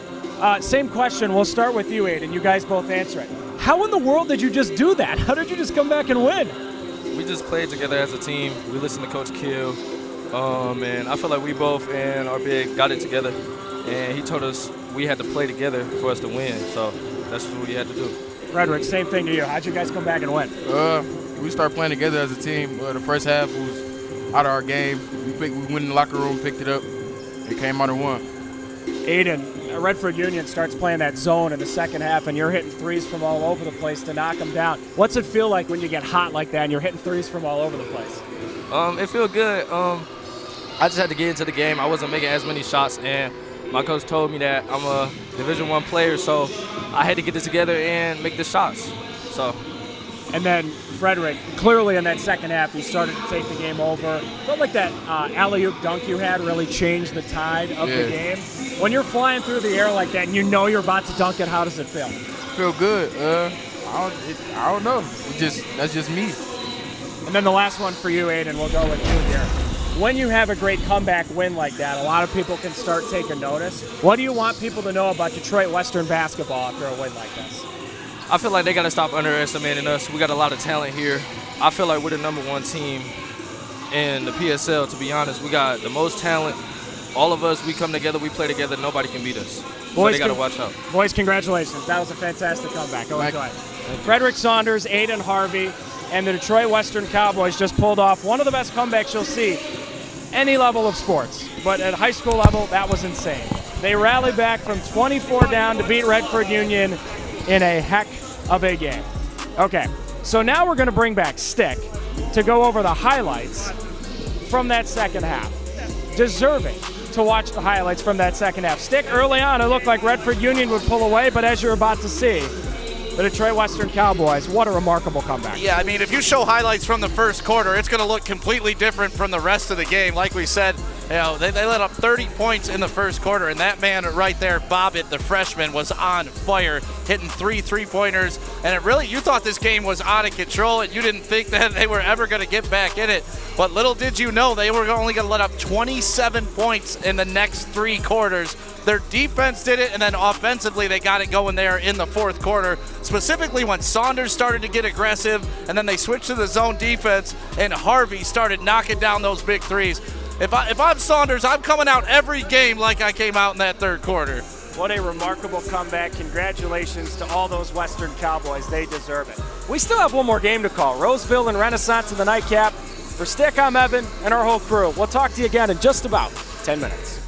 Same question. We'll start with you, Aiden. You guys both answer it. How in the world did you just do that? How did you just come back and win? We just played together as a team. We listened to Coach Kill. And I feel like we both and our big got it together. And he told us we had to play together for us to win. So that's what we had to do. Frederick, same thing to you. How'd you guys come back and win? We started playing together as a team. The first half was out of our game. We went in the locker room, picked it up, and came out and won. Aiden, Redford Union starts playing that zone in the second half, and you're hitting threes from all over the place to knock them down. What's it feel like when you get hot like that and you're hitting threes from all over the place? It feels good. I just had to get into the game. I wasn't making as many shots, and my coach told me that I'm a Division I player, so I had to get this together and make the shots. And then Frederick, clearly in that second half, you started to take the game over. Felt like that alley-oop dunk you had really changed the tide of the game. When you're flying through the air like that and you know you're about to dunk it, how does it feel? Feel good. I don't know. That's just me. And then the last one for you, Aiden, we'll go with you here. When you have a great comeback win like that, a lot of people can start taking notice. What do you want people to know about Detroit Western basketball after a win like this? I feel like they got to stop underestimating us. We got a lot of talent here. I feel like we're the #1 team in the PSL, to be honest. We got the most talent. All of us, we come together, we play together. Nobody can beat us. So they got to watch out. Boys, congratulations. That was a fantastic comeback. Go enjoy it. Frederick Saunders, Aiden Harvey, and the Detroit Western Cowboys just pulled off one of the best comebacks you'll see any level of sports. But at high school level, that was insane. They rallied back from 24 down to beat Redford Union in a heck of a game. Okay, so now we're going to bring back Stick to go over the highlights from that second half. Deserving to watch the highlights from that second half. Stick, early on, it looked like Redford Union would pull away, but as you're about to see, the Detroit Western Cowboys, what a remarkable comeback. Yeah, I mean, if you show highlights from the first quarter, it's going to look completely different from the rest of the game. Like we said, You know, they let up 30 points in the first quarter, and that man right there, Bobbitt, the freshman, was on fire, hitting 3 3-pointers. And it really, you thought this game was out of control, and you didn't think that they were ever going to get back in it. But little did you know, they were only going to let up 27 points in the next 3 quarters. Their defense did it, and then offensively they got it going there in the fourth quarter, specifically when Saunders started to get aggressive, and then they switched to the zone defense, and Harvey started knocking down those big threes. If I'm Saunders, I'm coming out every game like I came out in that third quarter. What a remarkable comeback. Congratulations to all those Western Cowboys. They deserve it. We still have one more game to call. Roseville and Renaissance in the nightcap. For Stick, I'm Evan and our whole crew. We'll talk to you again in just about 10 minutes.